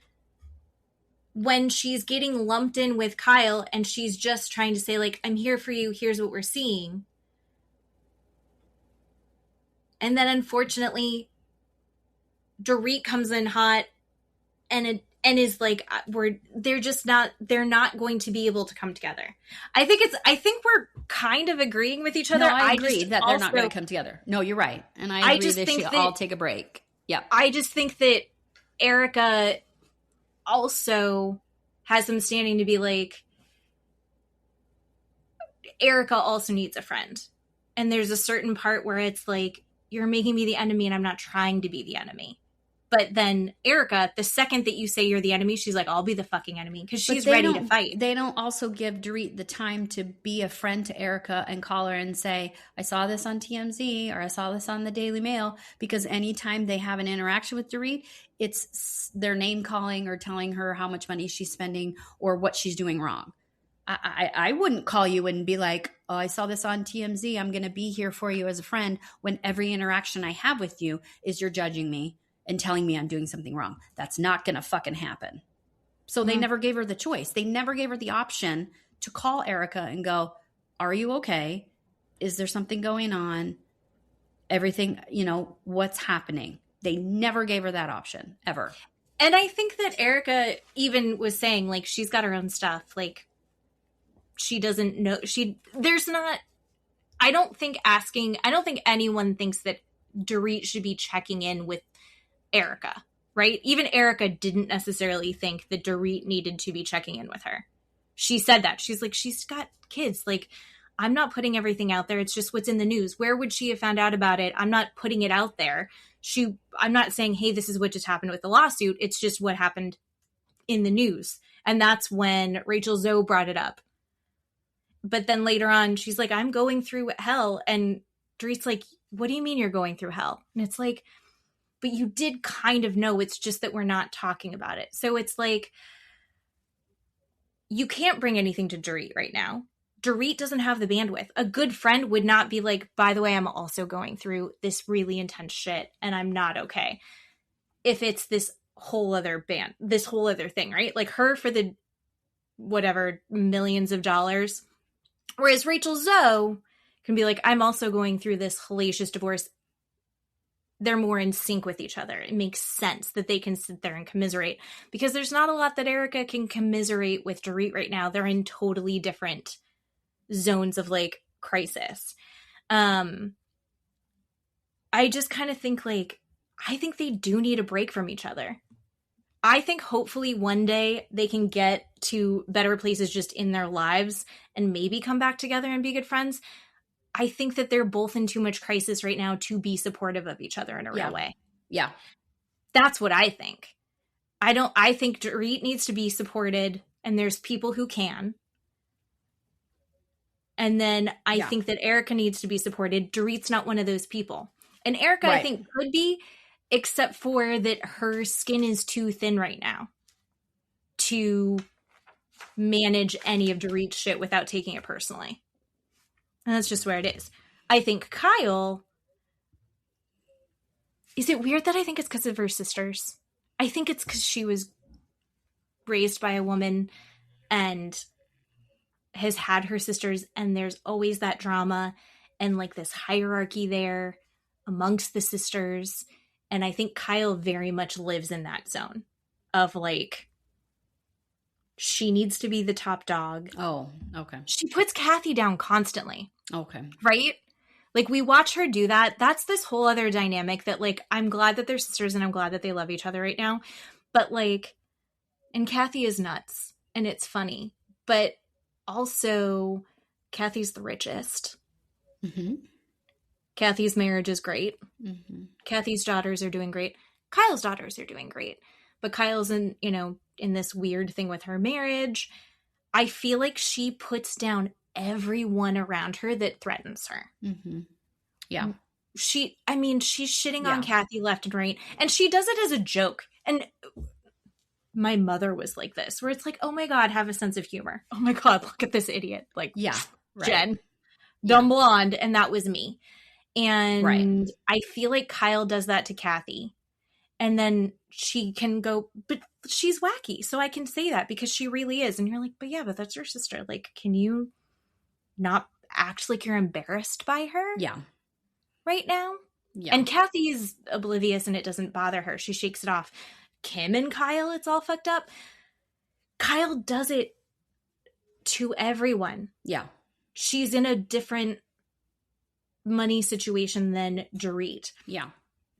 when she's getting lumped in with Kyle and she's just trying to say like, I'm here for you, here's what we're seeing. And then unfortunately, Dorit comes in hot and is like, they're not going to be able to come together. I think we're kind of agreeing with each other. No, I agree that they're not going to come together. No, you're right. And I agree they should all take a break. Yeah. I just think that Erika also has some standing to be like, Erika also needs a friend. And there's a certain part where it's like, you're making me the enemy and I'm not trying to be the enemy. But then Erika, the second that you say you're the enemy, she's like, I'll be the fucking enemy, because she's ready to fight. They don't also give Dorit the time to be a friend to Erika and call her and say, I saw this on TMZ or I saw this on the Daily Mail, because anytime they have an interaction with Dorit, it's their name calling or telling her how much money she's spending or what she's doing wrong. I wouldn't call you and be like, oh, I saw this on TMZ. I'm going to be here for you as a friend, when every interaction I have with you is you're judging me and telling me I'm doing something wrong. That's not going to fucking happen. So they never gave her the choice. They never gave her the option to call Erika and go, are you okay? Is there something going on? Everything, what's happening? They never gave her that option, ever. And I think that Erika even was saying, like, she's got her own stuff. Like, she doesn't know. I don't think anyone thinks that Dorit should be checking in with Erika. right? Even Erika didn't necessarily think that Dorit needed to be checking in with her. She said that. She's like, she's got kids. Like, I'm not putting everything out there. It's just what's in the news. Where would she have found out about it? I'm not putting it out there. I'm not saying, hey, this is what just happened with the lawsuit. It's just what happened in the news. And that's when Rachel Zoe brought it up. But then later on, she's like, I'm going through hell. And Dorit's like, what do you mean you're going through hell? And it's like, but you did kind of know. It's just that we're not talking about it. So it's like, you can't bring anything to Dorit right now. Dorit doesn't have the bandwidth. A good friend would not be like, by the way, I'm also going through this really intense shit and I'm not okay. If it's this whole other thing, right? Like her for the whatever millions of dollars. Whereas Rachel Zoe can be like, I'm also going through this hellacious divorce. They're more in sync with each other. It makes sense that they can sit there and commiserate because there's not a lot that Erika can commiserate with Dorit right now. They're in totally different zones of like crisis. I just kind of think like, I think they do need a break from each other. I think hopefully one day they can get to better places just in their lives and maybe come back together and be good friends. I think that they're both in too much crisis right now to be supportive of each other in a real way. Yeah. That's what I think. I think Dorit needs to be supported and there's people who can. And then I think that Erika needs to be supported. Dorit's not one of those people. And Erika, I think, could be, except for that her skin is too thin right now to manage any of Dorit's shit without taking it personally. And that's just where it is. I think Kyle, is it weird that I think it's because of her sisters? I think it's because she was raised by a woman and has had her sisters, and there's always that drama and like this hierarchy there amongst the sisters. And I think Kyle very much lives in that zone of like, she needs to be the top dog. Oh, okay. She puts Kathy down constantly. Okay. Right? Like we watch her do that. That's this whole other dynamic that like, I'm glad that they're sisters and I'm glad that they love each other right now. But like, and Kathy is nuts and it's funny, but also Kathy's the richest. Mm-hmm. Kathy's marriage is great. Mm-hmm. Kathy's daughters are doing great. Kyle's daughters are doing great. But Kyle's in this weird thing with her marriage. I feel like she puts down everyone around her that threatens her. Mm-hmm. Yeah. She's shitting on Kathy left and right. And she does it as a joke. And my mother was like this, where it's like, oh my God, have a sense of humor. Oh my God, look at this idiot. Like, Jen, dumb blonde. And that was me. And I feel like Kyle does that to Kathy. And then she can go, but she's wacky. So I can say that because she really is. And you're like, but that's your sister. Like, can you not act like you're embarrassed by her? Yeah. Right now? Yeah. And Kathy's oblivious and it doesn't bother her. She shakes it off. Kim and Kyle, it's all fucked up. Kyle does it to everyone. Yeah. She's in a different money situation than Dorit. Yeah.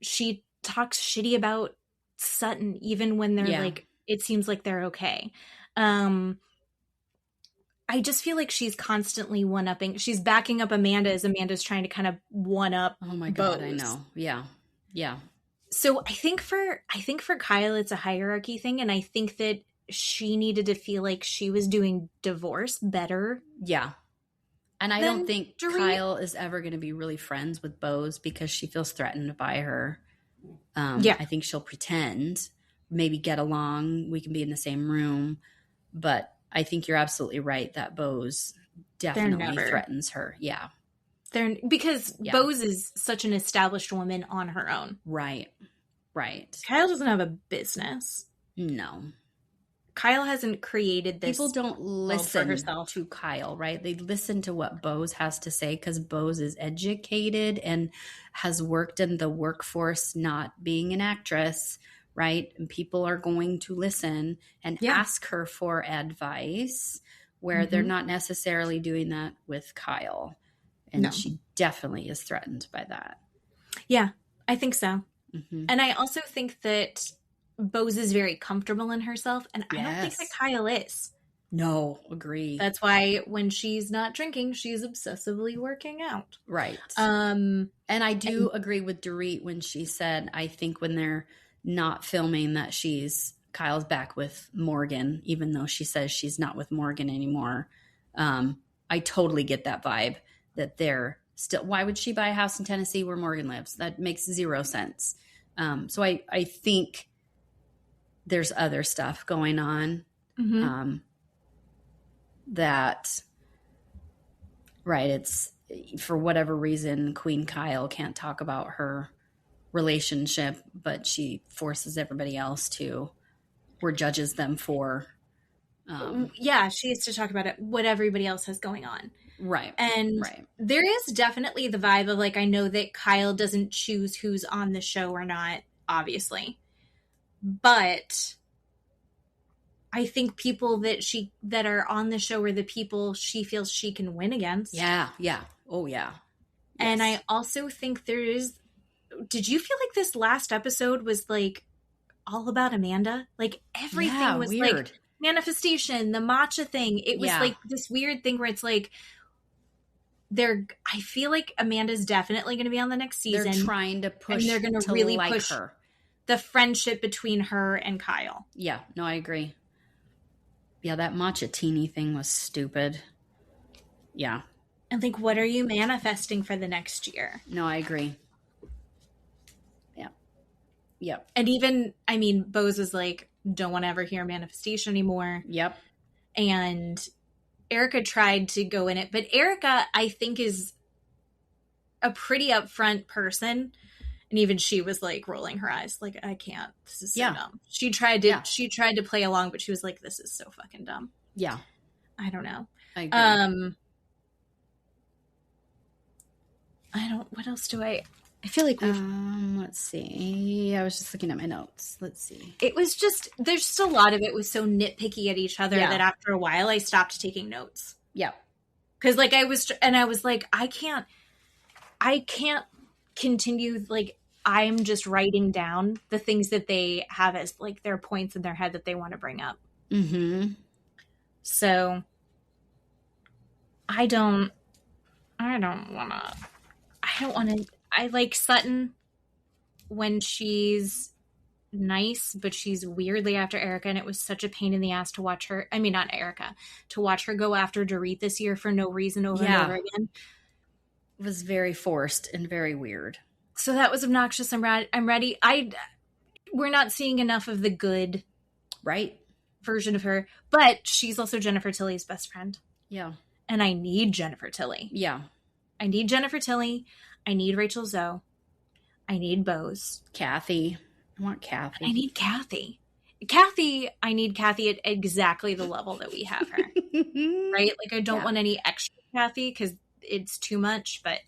She talks shitty about Sutton even when they're like, it seems like they're okay. I just feel like she's constantly one-upping. She's backing up Amanda as Amanda's trying to kind of one-up. Oh my God, I know. Yeah. Yeah. So I think for Kyle, it's a hierarchy thing. And I think that she needed to feel like she was doing divorce better. Yeah. And I don't think Kyle is ever going to be really friends with Bose because she feels threatened by her. I think she'll pretend, maybe get along. We can be in the same room. But I think you're absolutely right that Bose definitely threatens her. Yeah. Because Bose is such an established woman on her own. Right. Right. Kyle doesn't have a business. No. Kyle hasn't created this. People don't listen to Kyle, right? They listen to what Bose has to say because Bose is educated and has worked in the workforce, not being an actress, right? And people are going to listen and ask her for advice where they're not necessarily doing that with Kyle. And she definitely is threatened by that. Yeah, I think so. Mm-hmm. And I also think that Bose is very comfortable in herself, and I don't think that Yes. Kyle is. No, agree. That's why when she's not drinking, she's obsessively working out. Right. And I do agree with Dorit when she said, I think when they're not filming that Kyle's back with Morgan, even though she says she's not with Morgan anymore. I totally get that vibe that they're still, why would she buy a house in Tennessee where Morgan lives? That makes zero sense. So I think there's other stuff going on. That, right, it's for whatever reason, Queen Kyle can't talk about her relationship, but she forces everybody else to, or judges them for. Yeah, she has to talk about it, what everybody else has going on. Right. And there is definitely the vibe of like, I know that Kyle doesn't choose who's on the show or not, obviously. But I think people that are on the show are the people she feels she can win against. Yeah. Yeah. Oh, yeah. Yes. And I also think did you feel like this last episode was like all about Amanda? Like everything was weird. Like manifestation, the matcha thing. It was like this weird thing where it's like, I feel like Amanda's definitely going to be on the next season. They're trying to push, and they're going to really push her. The friendship between her and Kyle. Yeah, no, I agree. Yeah, that matcha teeny thing was stupid. Yeah. And like, what are you manifesting for the next year? No, I agree. Yeah. Yep. And even, I mean, Bose is like, don't want to ever hear manifestation anymore. Yep. And Erika tried to go in it, but Erika, I think, is a pretty upfront person. And even she was like rolling her eyes, like, I can't. This is so dumb. She tried to play along, but she was like, this is so fucking dumb. Yeah. I don't know. I agree. What else do I feel like we've... let's see. I was just looking at my notes. Let's see. It was just, there's just a lot of it was so nitpicky at each other that after a while I stopped taking notes. Yeah. Because like I was like, I can't continue, like, I'm just writing down the things that they have as like their points in their head that they want to bring up. Mm-hmm. So I like Sutton when she's nice, but she's weirdly after Erika, and it was such a pain in the ass to watch her. I mean, not Erika, to watch her go after Dorit this year for no reason over and over again. It was very forced and very weird. So that was obnoxious. I'm ready. We're not seeing enough of the good version of her, but she's also Jennifer Tilly's best friend. Yeah. And I need Jennifer Tilly. Yeah. I need Jennifer Tilly. I need Rachel Zoe. I need Bose. Kathy. I want Kathy. I need Kathy. I need Kathy at exactly the level that we have her. Right? Like, I don't want any extra Kathy because it's too much, but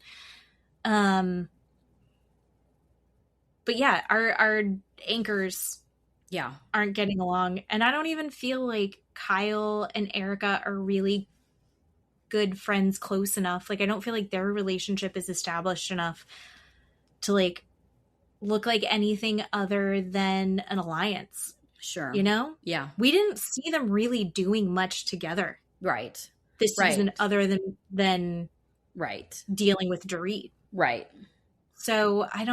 yeah, our anchors aren't getting along. And I don't even feel like Kyle and Erika are really good friends close enough. Like, I don't feel like their relationship is established enough to like look like anything other than an alliance. Sure. You know? Yeah. We didn't see them really doing much together. Right. This season other than dealing with Dorit. Right. So I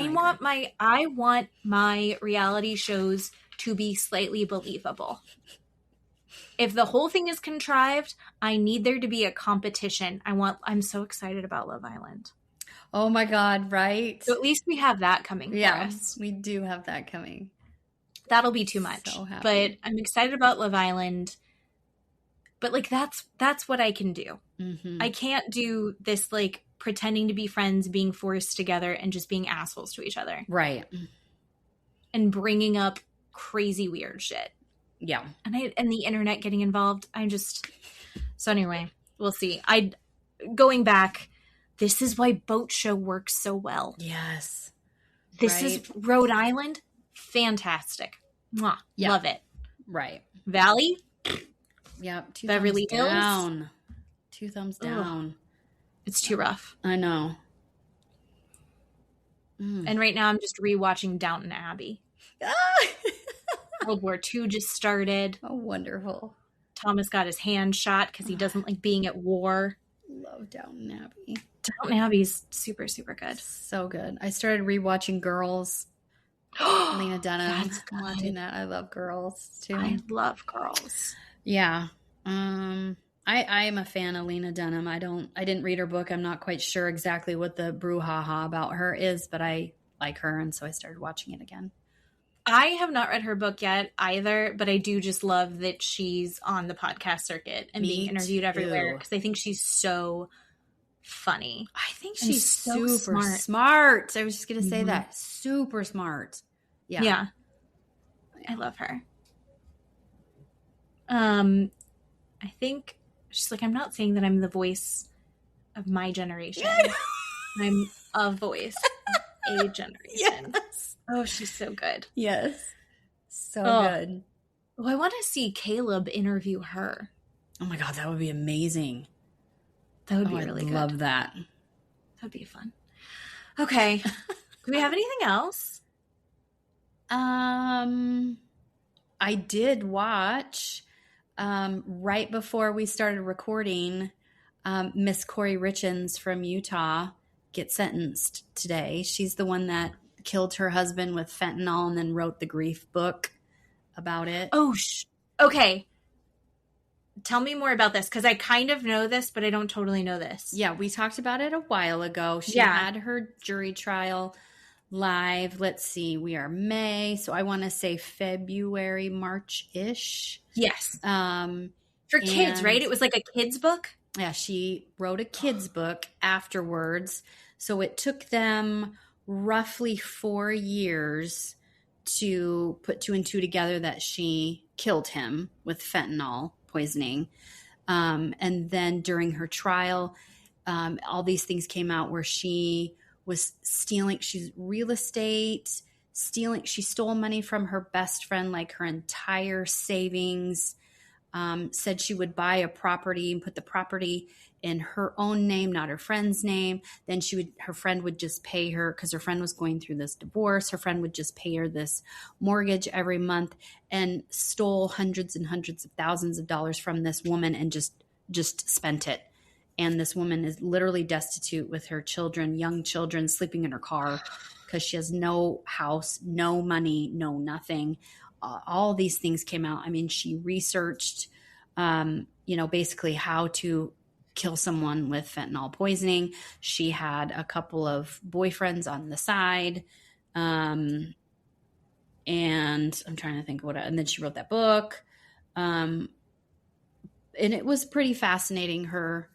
want my reality shows to be slightly believable. If the whole thing is contrived, I need there to be a competition. I'm so excited about Love Island. Oh my God, right? So at least we have that coming for us. We do have that coming. That'll be too much. So happy. But I'm excited about Love Island. But like that's what I can do. Mm-hmm. I can't do this like pretending to be friends, being forced together, and just being assholes to each other. Right. And bringing up crazy weird shit. Yeah. And the internet getting involved. So anyway, we'll see. Going back, this is why Boat Show works so well. Yes. This is Rhode Island. Fantastic. Mwah. Yeah. Love it. Right. Valley. Yep. Beverly Hills. Down. 2 thumbs down. It's too rough. I know. And right now I'm just rewatching Downton Abbey. World War II just started. Oh, wonderful. Thomas got his hand shot because he doesn't like being at war. Love Downton Abbey. Downton Abbey's super, super good. So good. I started rewatching Girls. Lena Dunham. That's good. Watching that. I love Girls too. I love Girls. Yeah. I am a fan of Lena Dunham. I didn't read her book. I'm not quite sure exactly what the brouhaha about her is, but I like her, and so I started watching it again. I have not read her book yet either, but I do just love that she's on the podcast circuit and being interviewed everywhere because I think she's so funny. I think she's so super smart. I was just going to say that. Super smart. Yeah. Yeah. I love her. I think she's like, I'm not saying that I'm the voice of my generation. I'm a voice of a generation. Yes. Oh, she's so good. Yes. So good. Oh, I want to see Caleb interview her. Oh my God, that would be amazing. That would be really good. I love that. That would be fun. Okay. Do we have anything else? I did watch right before we started recording, Miss Corey Richens from Utah get sentenced today. She's the one that killed her husband with fentanyl and then wrote the grief book about it. Oh, okay. Tell me more about this because I kind of know this, but I don't totally know this. Yeah, we talked about it a while ago. She had her jury trial live. Let's see, we are May, so I want to say February, March-ish. Yes. For kids, right? It was like a kid's book? Yeah, she wrote a kid's book afterwards. So it took them roughly 4 years to put 2 and 2 together that she killed him with fentanyl poisoning. And then during her trial, all these things came out where she was stealing. She's real estate, stealing. She stole money from her best friend, like her entire savings. Said she would buy a property and put the property in her own name, not her friend's name. Then her friend would just pay her because her friend was going through this divorce. Her friend would just pay her this mortgage every month and stole hundreds and hundreds of thousands of dollars from this woman and just spent it. And this woman is literally destitute with her children, young children, sleeping in her car because she has no house, no money, no nothing. All these things came out. I mean, she researched, basically how to kill someone with fentanyl poisoning. She had a couple of boyfriends on the side. And I'm trying to think and then she wrote that book. And it was pretty fascinating, her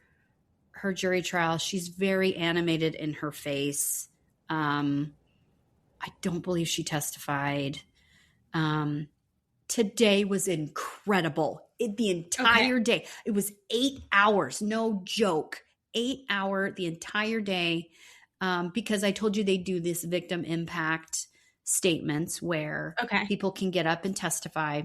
jury trial. She's very animated in her face. I don't believe she testified. Today was incredible. The entire day. It was 8 hours. No joke. 8 hour, the entire day. Because I told you they do this victim impact statements where people can get up and testify.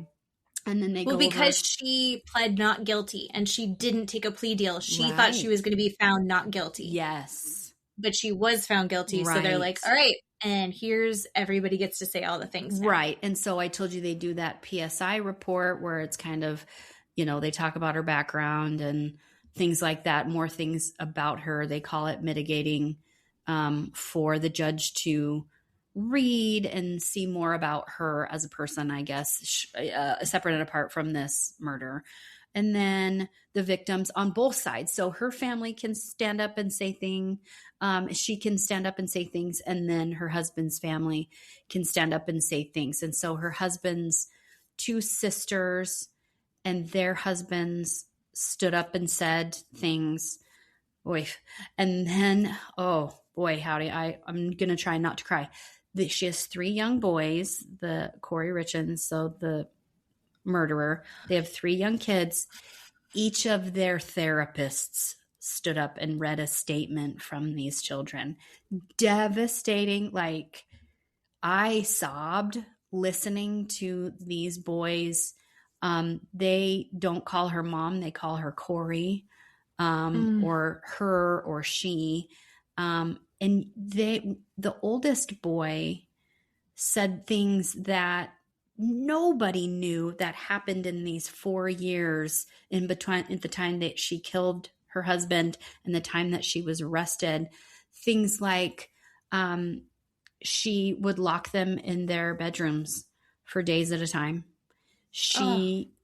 And then they go because she pled not guilty and she didn't take a plea deal. She thought she was going to be found not guilty. Yes. But she was found guilty. Right. So they're like, all right. And here's everybody gets to say all the things now. Right. And so I told you they do that PSI report where it's kind of, they talk about her background and things like that, more things about her. They call it mitigating for the judge to read and see more about her as a person, I guess, separate and apart from this murder. And then the victims on both sides. So her family can stand up and say things. She can stand up and say things. And then her husband's family can stand up and say things. And so her husband's 2 sisters and their husbands stood up and said things. Boy. And then, oh boy, howdy. I'm going to try not to cry. She has 3 young boys, the Corey Richens, so the murderer. They have 3 young kids. Each of their therapists stood up and read a statement from these children. Devastating. Like, I sobbed listening to these boys. They don't call her mom. They call her Corey, or her or she. And the oldest boy said things that nobody knew that happened in these 4 years in between, at the time that she killed her husband and the time that she was arrested. Things like she would lock them in their bedrooms for days at a time.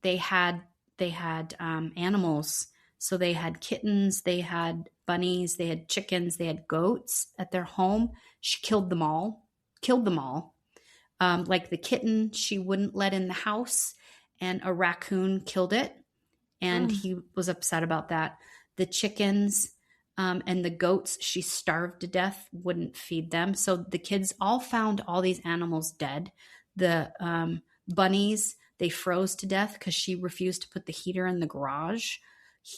They had animals. So they had kittens, they had bunnies, they had chickens, they had goats at their home. She killed them all. Like the kitten, she wouldn't let in the house, and a raccoon killed it. And he was upset about that. The chickens and the goats, she starved to death, wouldn't feed them. So the kids all found all these animals dead. The bunnies, they froze to death because she refused to put the heater in the garage.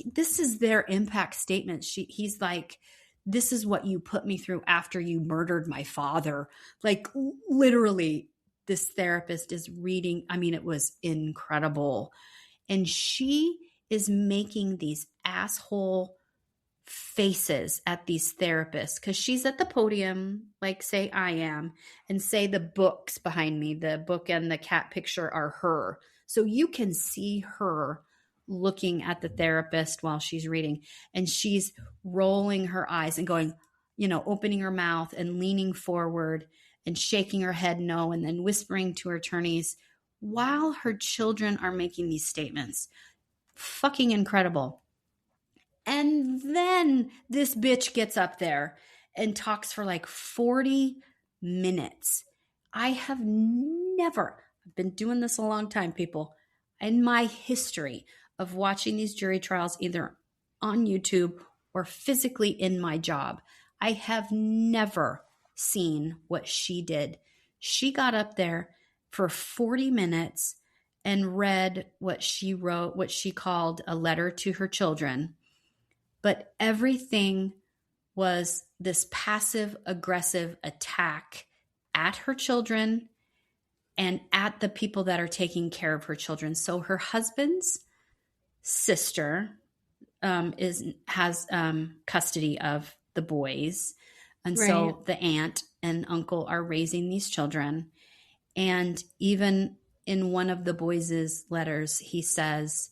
This is their impact statement. He's like, this is what you put me through after you murdered my father. Like, literally, this therapist is reading. I mean, it was incredible. And she is making these asshole faces at these therapists because she's at the podium, like say I am, and say the books behind me, the book and the cat picture are her. So you can see her looking at the therapist while she's reading, and she's rolling her eyes and going, opening her mouth and leaning forward and shaking her head no, and then whispering to her attorneys while her children are making these statements. Fucking incredible. And then this bitch gets up there and talks for like 40 minutes. I've been doing this a long time, people, in my history of watching these jury trials, either on YouTube or physically in my job, I have never seen what she did. She got up there for 40 minutes and read what she wrote, what she called a letter to her children. But everything was this passive aggressive attack at her children and at the people that are taking care of her children. So her husband's sister has custody of the boys. And so the aunt and uncle are raising these children. And even in one of the boys' letters, he says,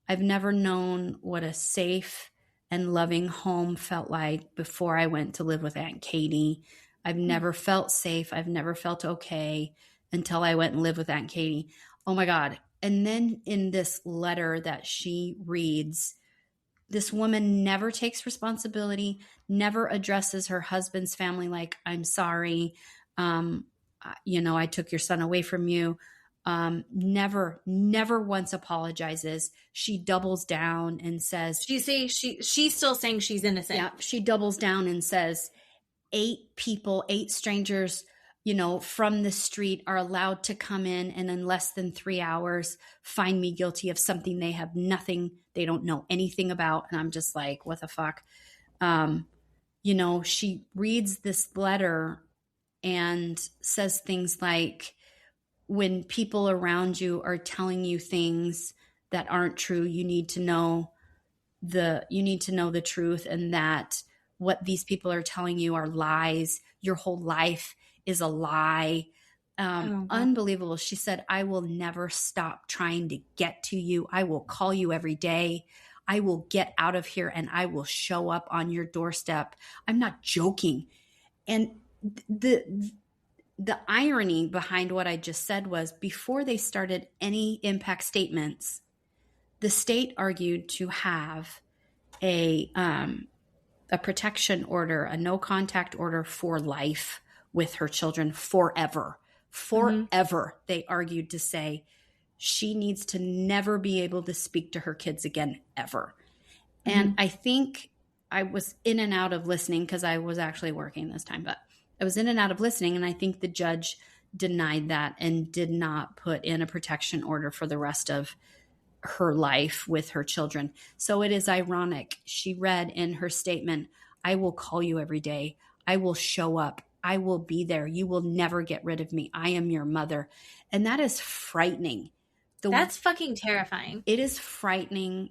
I've never known what a safe and loving home felt like before I went to live with Aunt Katie. I've never felt safe. I've never felt okay until I went and lived with Aunt Katie. Oh my God. And then in this letter that she reads, this woman never takes responsibility, never addresses her husband's family like, I'm sorry. I took your son away from you. Never once apologizes. She doubles down and says, she's still saying she's innocent. Yeah. She doubles down and says, 8 strangers, from the street are allowed to come in and in less than 3 hours find me guilty of something they don't know anything about. And I'm just like, what the fuck? She reads this letter and says things like, when people around you are telling you things that aren't true, you need to know the truth, and that what these people are telling you are lies. Your whole life is a lie. Unbelievable. She said, I will never stop trying to get to you. I will call you every day. I will get out of here and I will show up on your doorstep. I'm not joking. And the irony behind what I just said was, before they started any impact statements, the state argued to have a protection order, a no contact order for life with her children forever. Forever. They argued to say she needs to never be able to speak to her kids again, ever. And I think I was in and out of listening because I was actually working this time, but I was in and out of listening. And I think the judge denied that and did not put in a protection order for the rest of her life with her children. So it is ironic. She read in her statement, I will call you every day. I will show up. I will be there. You will never get rid of me. I am your mother. And that is frightening. That's fucking terrifying. It is frightening.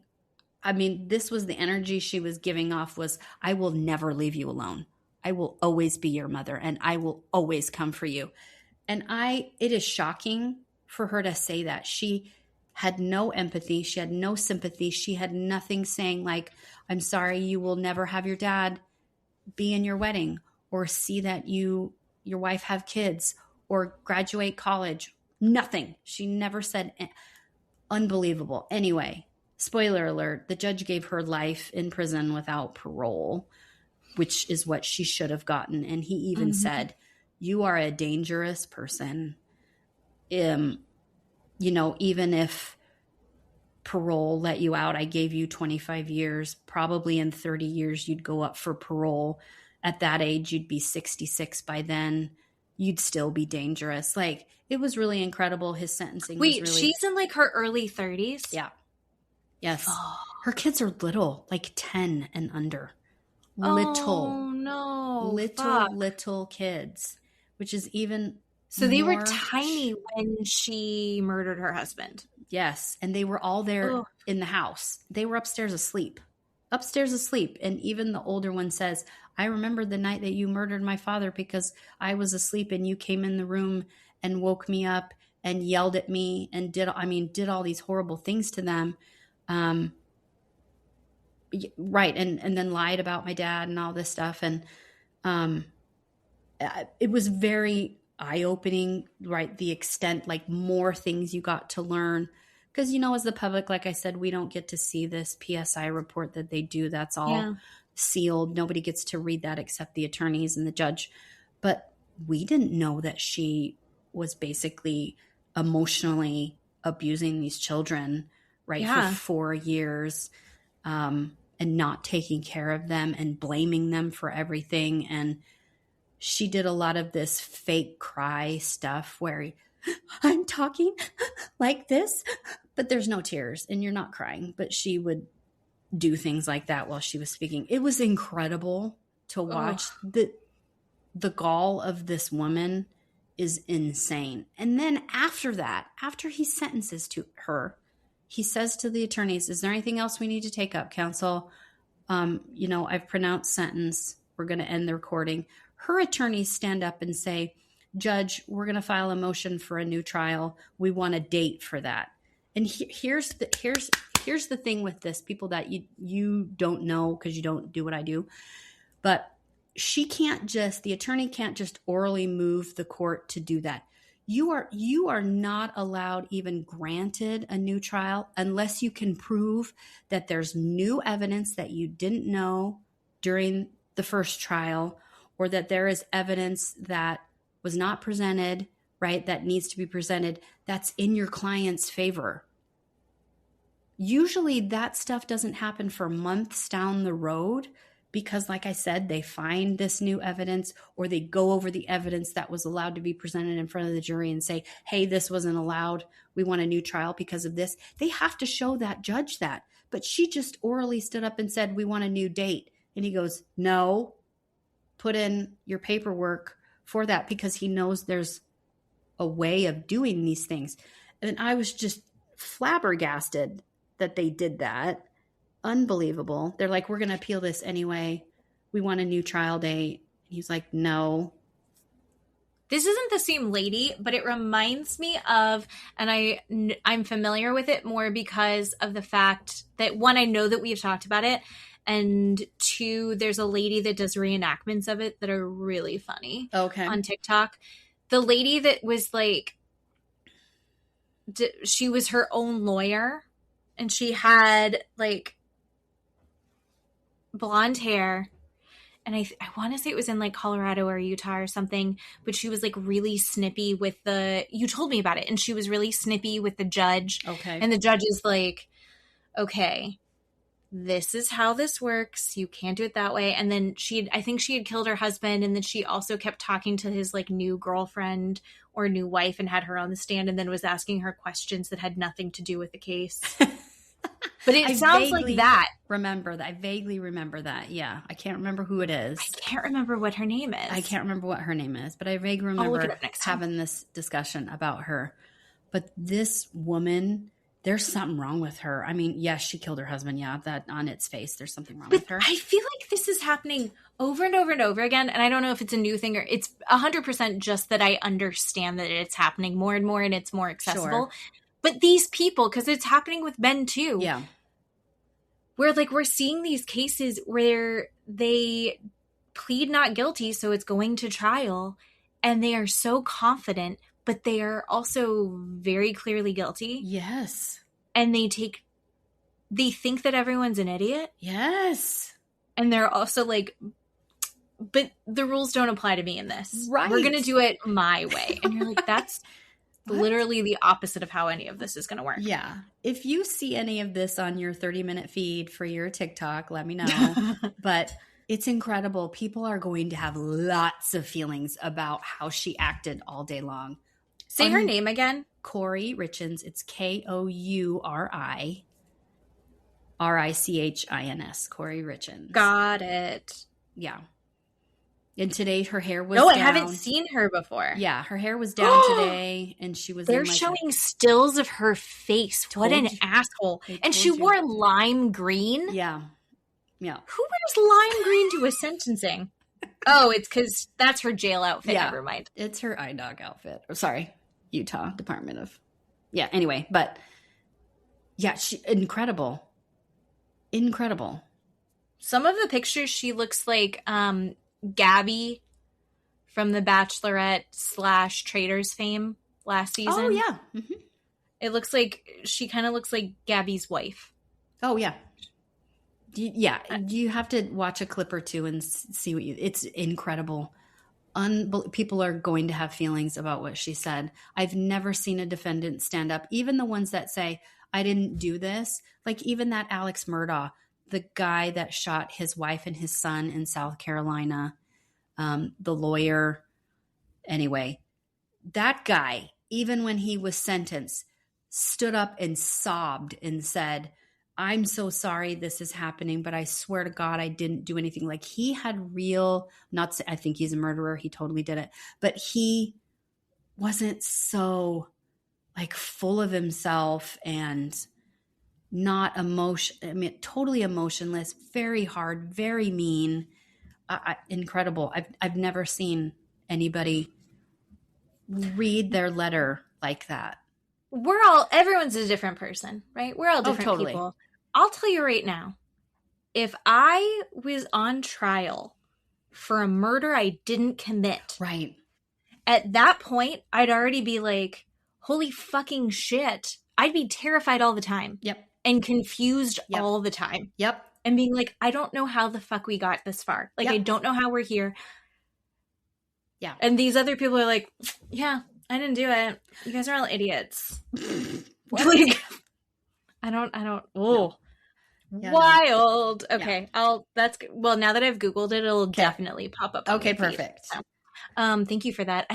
I mean, this was the energy she was giving off was, I will never leave you alone. I will always be your mother and I will always come for you. And it is shocking for her to say that. She had no empathy. She had no sympathy. She had nothing saying like, I'm sorry, you will never have your dad be in your wedding or see that your wife have kids or graduate college. Nothing. She never said. Unbelievable. Anyway, spoiler alert, the judge gave her life in prison without parole, which is what she should have gotten. And he even said, you are a dangerous person. Even if parole let you out, I gave you 25 years, probably in 30 years, you'd go up for parole. At that age, you'd be 66 by then. You'd still be dangerous. Like, it was really incredible. His sentencing was really... she's in like her early 30s? Yeah. Yes. Oh. Her kids are little, like 10 and under. Oh, no. Little kids, which is even So they were tiny when she murdered her husband. Yes. And they were all there in the house. They were upstairs asleep. And even the older one says, I remember the night that you murdered my father because I was asleep and you came in the room and woke me up and yelled at me and did all these horrible things to them. Right. And then lied about my dad and all this stuff. And it was very eye-opening, right? The extent, like more things you got to learn. Because, as the public, like I said, we don't get to see this PSI report that they do. That's all sealed. Nobody gets to read that except the attorneys and the judge. But we didn't know that she was basically emotionally abusing these children, right, for 4 years, and not taking care of them and blaming them for everything. And she did a lot of this fake cry stuff where I'm talking like this, but there's no tears and you're not crying. But she would do things like that while she was speaking. It was incredible to watch. The gall of this woman is insane. And then after that, after he sentences to her, he says to the attorneys, is there anything else we need to take up, counsel? I've pronounced sentence. We're going to end the recording. Her attorneys stand up and say, Judge, we're going to file a motion for a new trial. We want a date for that. And here's the thing with this, people that you don't know because you don't do what I do, but the attorney can't just orally move the court to do that. You are not allowed, even granted a new trial, unless you can prove that there's new evidence that you didn't know during the first trial, or that there is evidence that was not presented, right, that needs to be presented, that's in your client's favor. Usually that stuff doesn't happen for months down the road because, like I said, they find this new evidence or they go over the evidence that was allowed to be presented in front of the jury and say, hey, this wasn't allowed. We want a new trial because of this. They have to show that judge that. But she just orally stood up and said, we want a new date. And he goes, no, put in your paperwork for that, because he knows there's a way of doing these things. And I was just flabbergasted that they did that. Unbelievable. They're like, we're going to appeal this anyway. We want a new trial date. He's like, no. This isn't the same lady, but it reminds me of, and I'm familiar with it more because of the fact that, one, I know that we've talked about it, and two, there's a lady that does reenactments of it that are really funny on TikTok. The lady that was like, she was her own lawyer, and she had like blonde hair. And I want to say it was in like Colorado or Utah or something, but she was like really snippy with you told me about it. And she was really snippy with the judge. Okay. And the judge is like, okay, this is how this works. You can't do it that way. And then I think she had killed her husband. And then she also kept talking to his like new girlfriend or new wife and had her on the stand and then was asking her questions that had nothing to do with the case. But it sounds like that. I vaguely remember that. Yeah. I can't remember who it is. I can't remember what her name is. I can't remember what her name is, but I vaguely remember having this discussion about her. But this woman there's something wrong with her. I mean, yes, she killed her husband. Yeah, that on its face, there's something wrong with her. I feel like this is happening over and over and over again. And I don't know if it's a new thing or it's 100% just that I understand that it's happening more and more and it's more accessible. Sure. But these people, because it's happening with men too. Yeah. Where like we're seeing these cases where they plead not guilty, so it's going to trial, and they are so confident, but they are also very clearly guilty. Yes. And they think that everyone's an idiot. Yes. And they're also like, but the rules don't apply to me in this. Right. We're going to do it my way. And you're like, that's literally the opposite of how any of this is going to work. Yeah. If you see any of this on your 30-minute feed for your TikTok, let me know. But it's incredible. People are going to have lots of feelings about how she acted all day long. Say her name again. Kouri Richins. It's Kouri-Richins. Kouri Richins. Got it. Yeah. And today her hair was down. I haven't seen her before. Yeah, her hair was down today, and she was They're showing stills of her face. What an asshole. And she wore lime green. Yeah. Yeah. Who wears lime green to a sentencing? Oh, it's because that's her jail outfit. Yeah. Never mind. It's her iDog outfit. Oh, sorry. Utah Department of... Yeah, anyway. But, yeah, incredible. Incredible. Some of the pictures, she looks like Gabby from the Bachelorette / Traders fame last season. Oh, yeah. Mm-hmm. It looks like... She kind of looks like Gabby's wife. Oh, yeah. Yeah, you have to watch a clip or two and see what it's incredible. People are going to have feelings about what she said. I've never seen a defendant stand up, even the ones that say, I didn't do this. Like even that Alex Murdaugh, the guy that shot his wife and his son in South Carolina, the lawyer. Anyway, that guy, even when he was sentenced, stood up and sobbed and said, I'm so sorry this is happening, but I swear to God, I didn't do anything. Like he had I think he's a murderer. He totally did it, but he wasn't so like full of himself and not totally emotionless, very hard, very mean, incredible. I've never seen anybody read their letter like that. Everyone's a different person, right? We're all different people. I'll tell you right now, if I was on trial for a murder I didn't commit, right, at that point, I'd already be like, holy fucking shit. I'd be terrified all the time. Yep. And confused all the time. Yep. And being like, I don't know how the fuck we got this far. Like, I don't know how we're here. Yeah. And these other people are like, yeah, I didn't do it. You guys are all idiots. Like, I don't. Oh, yeah, wild. No. Okay, that's good. Well, now that I've Googled it, it'll definitely pop up. Okay, perfect. So, thank you for that.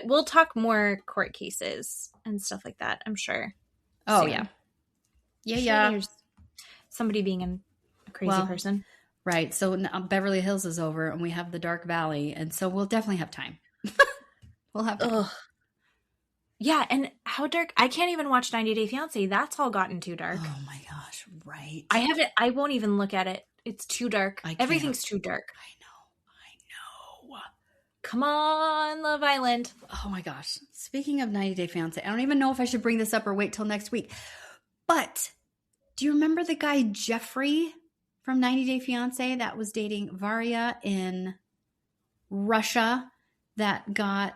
We'll talk more court cases and stuff like that, I'm sure. Oh, soon. Yeah. Yeah. There's somebody being a crazy person. Right. So now Beverly Hills is over and we have the Dark Valley. And so we'll definitely have time. We'll have time. Yeah. And how dark? I can't even watch 90 Day Fiancé. That's all gotten too dark. Oh my gosh. Right. I won't even look at it. It's too dark. Everything's too dark. I know. Come on, Love Island. Oh my gosh. Speaking of 90 Day Fiancé, I don't even know if I should bring this up or wait till next week. But do you remember the guy Jeffrey from 90 Day Fiancé that was dating Varya in Russia that got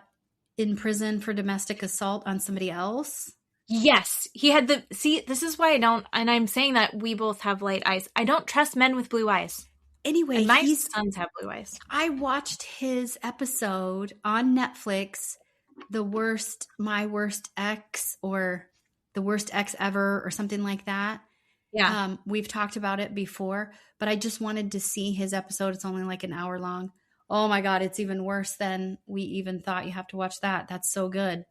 in prison for domestic assault on somebody else? Yes. He had this is why I don't, and I'm saying that we both have light eyes. I don't trust men with blue eyes. Anyway, and my sons have blue eyes. I watched his episode on Netflix, My Worst Ex, or The Worst Ex Ever, or something like that. Yeah. We've talked about it before, but I just wanted to see his episode. It's only like an hour long. Oh my God, it's even worse than we even thought. You have to watch that. That's so good.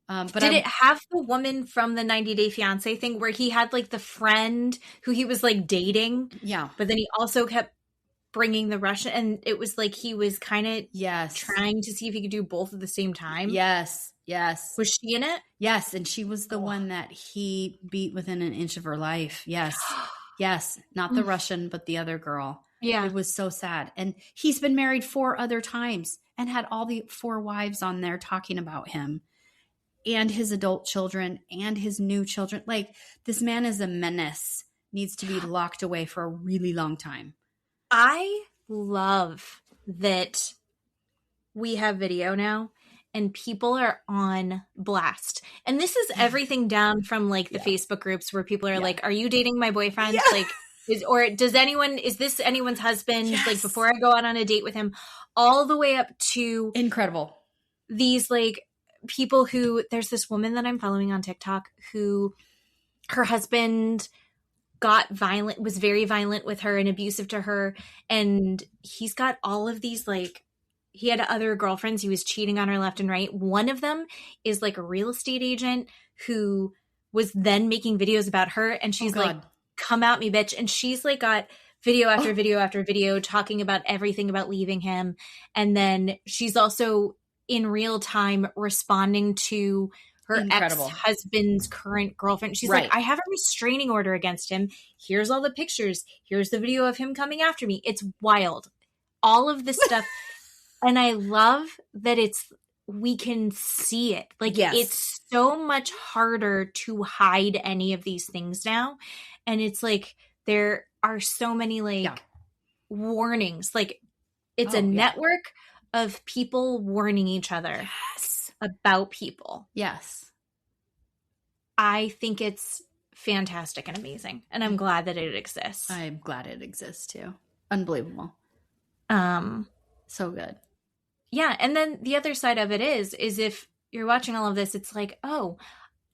But did it have the woman from the 90 Day Fiancé thing where he had like the friend who he was like dating? Yeah. But then he also kept bringing the Russian, and it was like he was kind of yes trying to see if he could do both at the same time. Yes. Yes. Was she in it? Yes, and she was the one that he beat within an inch of her life. Yes. Yes, not the Russian, but the other girl. Yeah. It was so sad. And he's been married 4 other times and had all the 4 wives on there talking about him and his adult children and his new children. Like, this man is a menace, needs to be locked away for a really long time. I love that we have video now and people are on blast. And this is everything down from like the Facebook groups where people are like, are you dating my boyfriend? Like, is this anyone's husband? Like, before I go out on a date with him, all the way up to incredible. These like people who, there's this woman that I'm following on TikTok who her husband was very violent with her and abusive to her. And he's got all of these, like, he had other girlfriends. He was cheating on her left and right. One of them is like a real estate agent who was then making videos about her. And she's like, come at me, bitch. And she's like got video after video after video talking about everything about leaving him. And then she's also in real time responding to her ex-husband's current girlfriend. She's like, I have a restraining order against him. Here's all the pictures. Here's the video of him coming after me. It's wild. All of this stuff. And I love that we can see it. Like, it's so much harder to hide any of these things now. And it's like, there are so many like warnings. Like, it's a network of people warning each other about people. Yes. I think it's fantastic and amazing. And I'm glad that it exists. I'm glad it exists too. Unbelievable. So good. Yeah. And then the other side of it is if you're watching all of this, it's like, oh,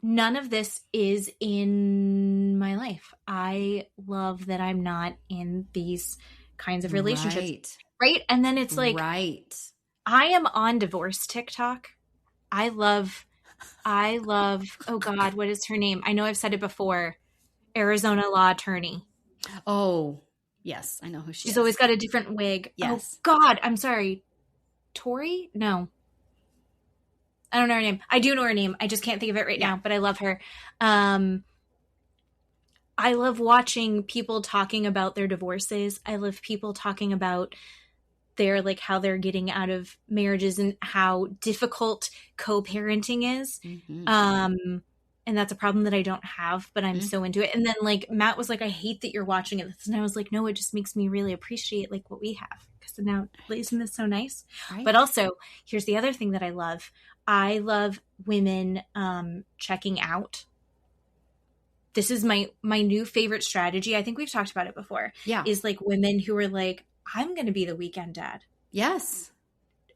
none of this is in my life. I love that I'm not in these kinds of relationships. Right. And then it's like, I am on divorce TikTok. I love, oh God, what is her name? I know I've said it before. Arizona law attorney. Oh, yes. I know who she is. She's always got a different wig. Yes. Oh God, I'm sorry. Tori? No. I don't know her name. I do know her name. I just can't think of it right now, but I love her. I love watching people talking about their divorces. I love people talking about their, like, how they're getting out of marriages and how difficult co-parenting is. Mm-hmm. And that's a problem that I don't have, but I'm so into it. And then, like, Matt was like, I hate that you're watching it. And I was like, no, it just makes me really appreciate, like, what we have. Because now, isn't this so nice? Right. But also, here's the other thing that I love. I love women checking out. This is my new favorite strategy. I think we've talked about it before. Yeah. Is, like, women who are like, I'm going to be the weekend dad. Yes.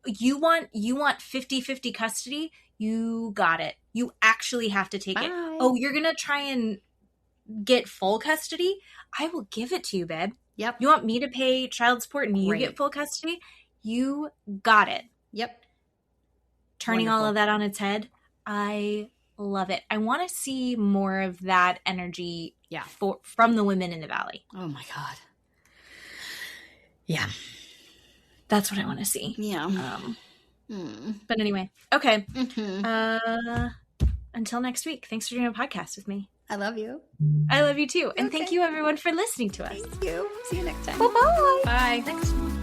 You want 50-50 custody? You got it. You actually have to take it. Oh, you're going to try and get full custody? I will give it to you, babe. Yep. You want me to pay child support and you get full custody? You got it. Yep. Turning all of that on its head. I love it. I want to see more of that energy from the women in the Valley. Oh my God. Yeah. That's what I want to see. Yeah. But anyway, okay. Mm-hmm. Until next week. Thanks for doing a podcast with me. I love you. I love you too. And thank you everyone for listening to us. Thank you. See you next time. Bye-bye. Bye. Next time.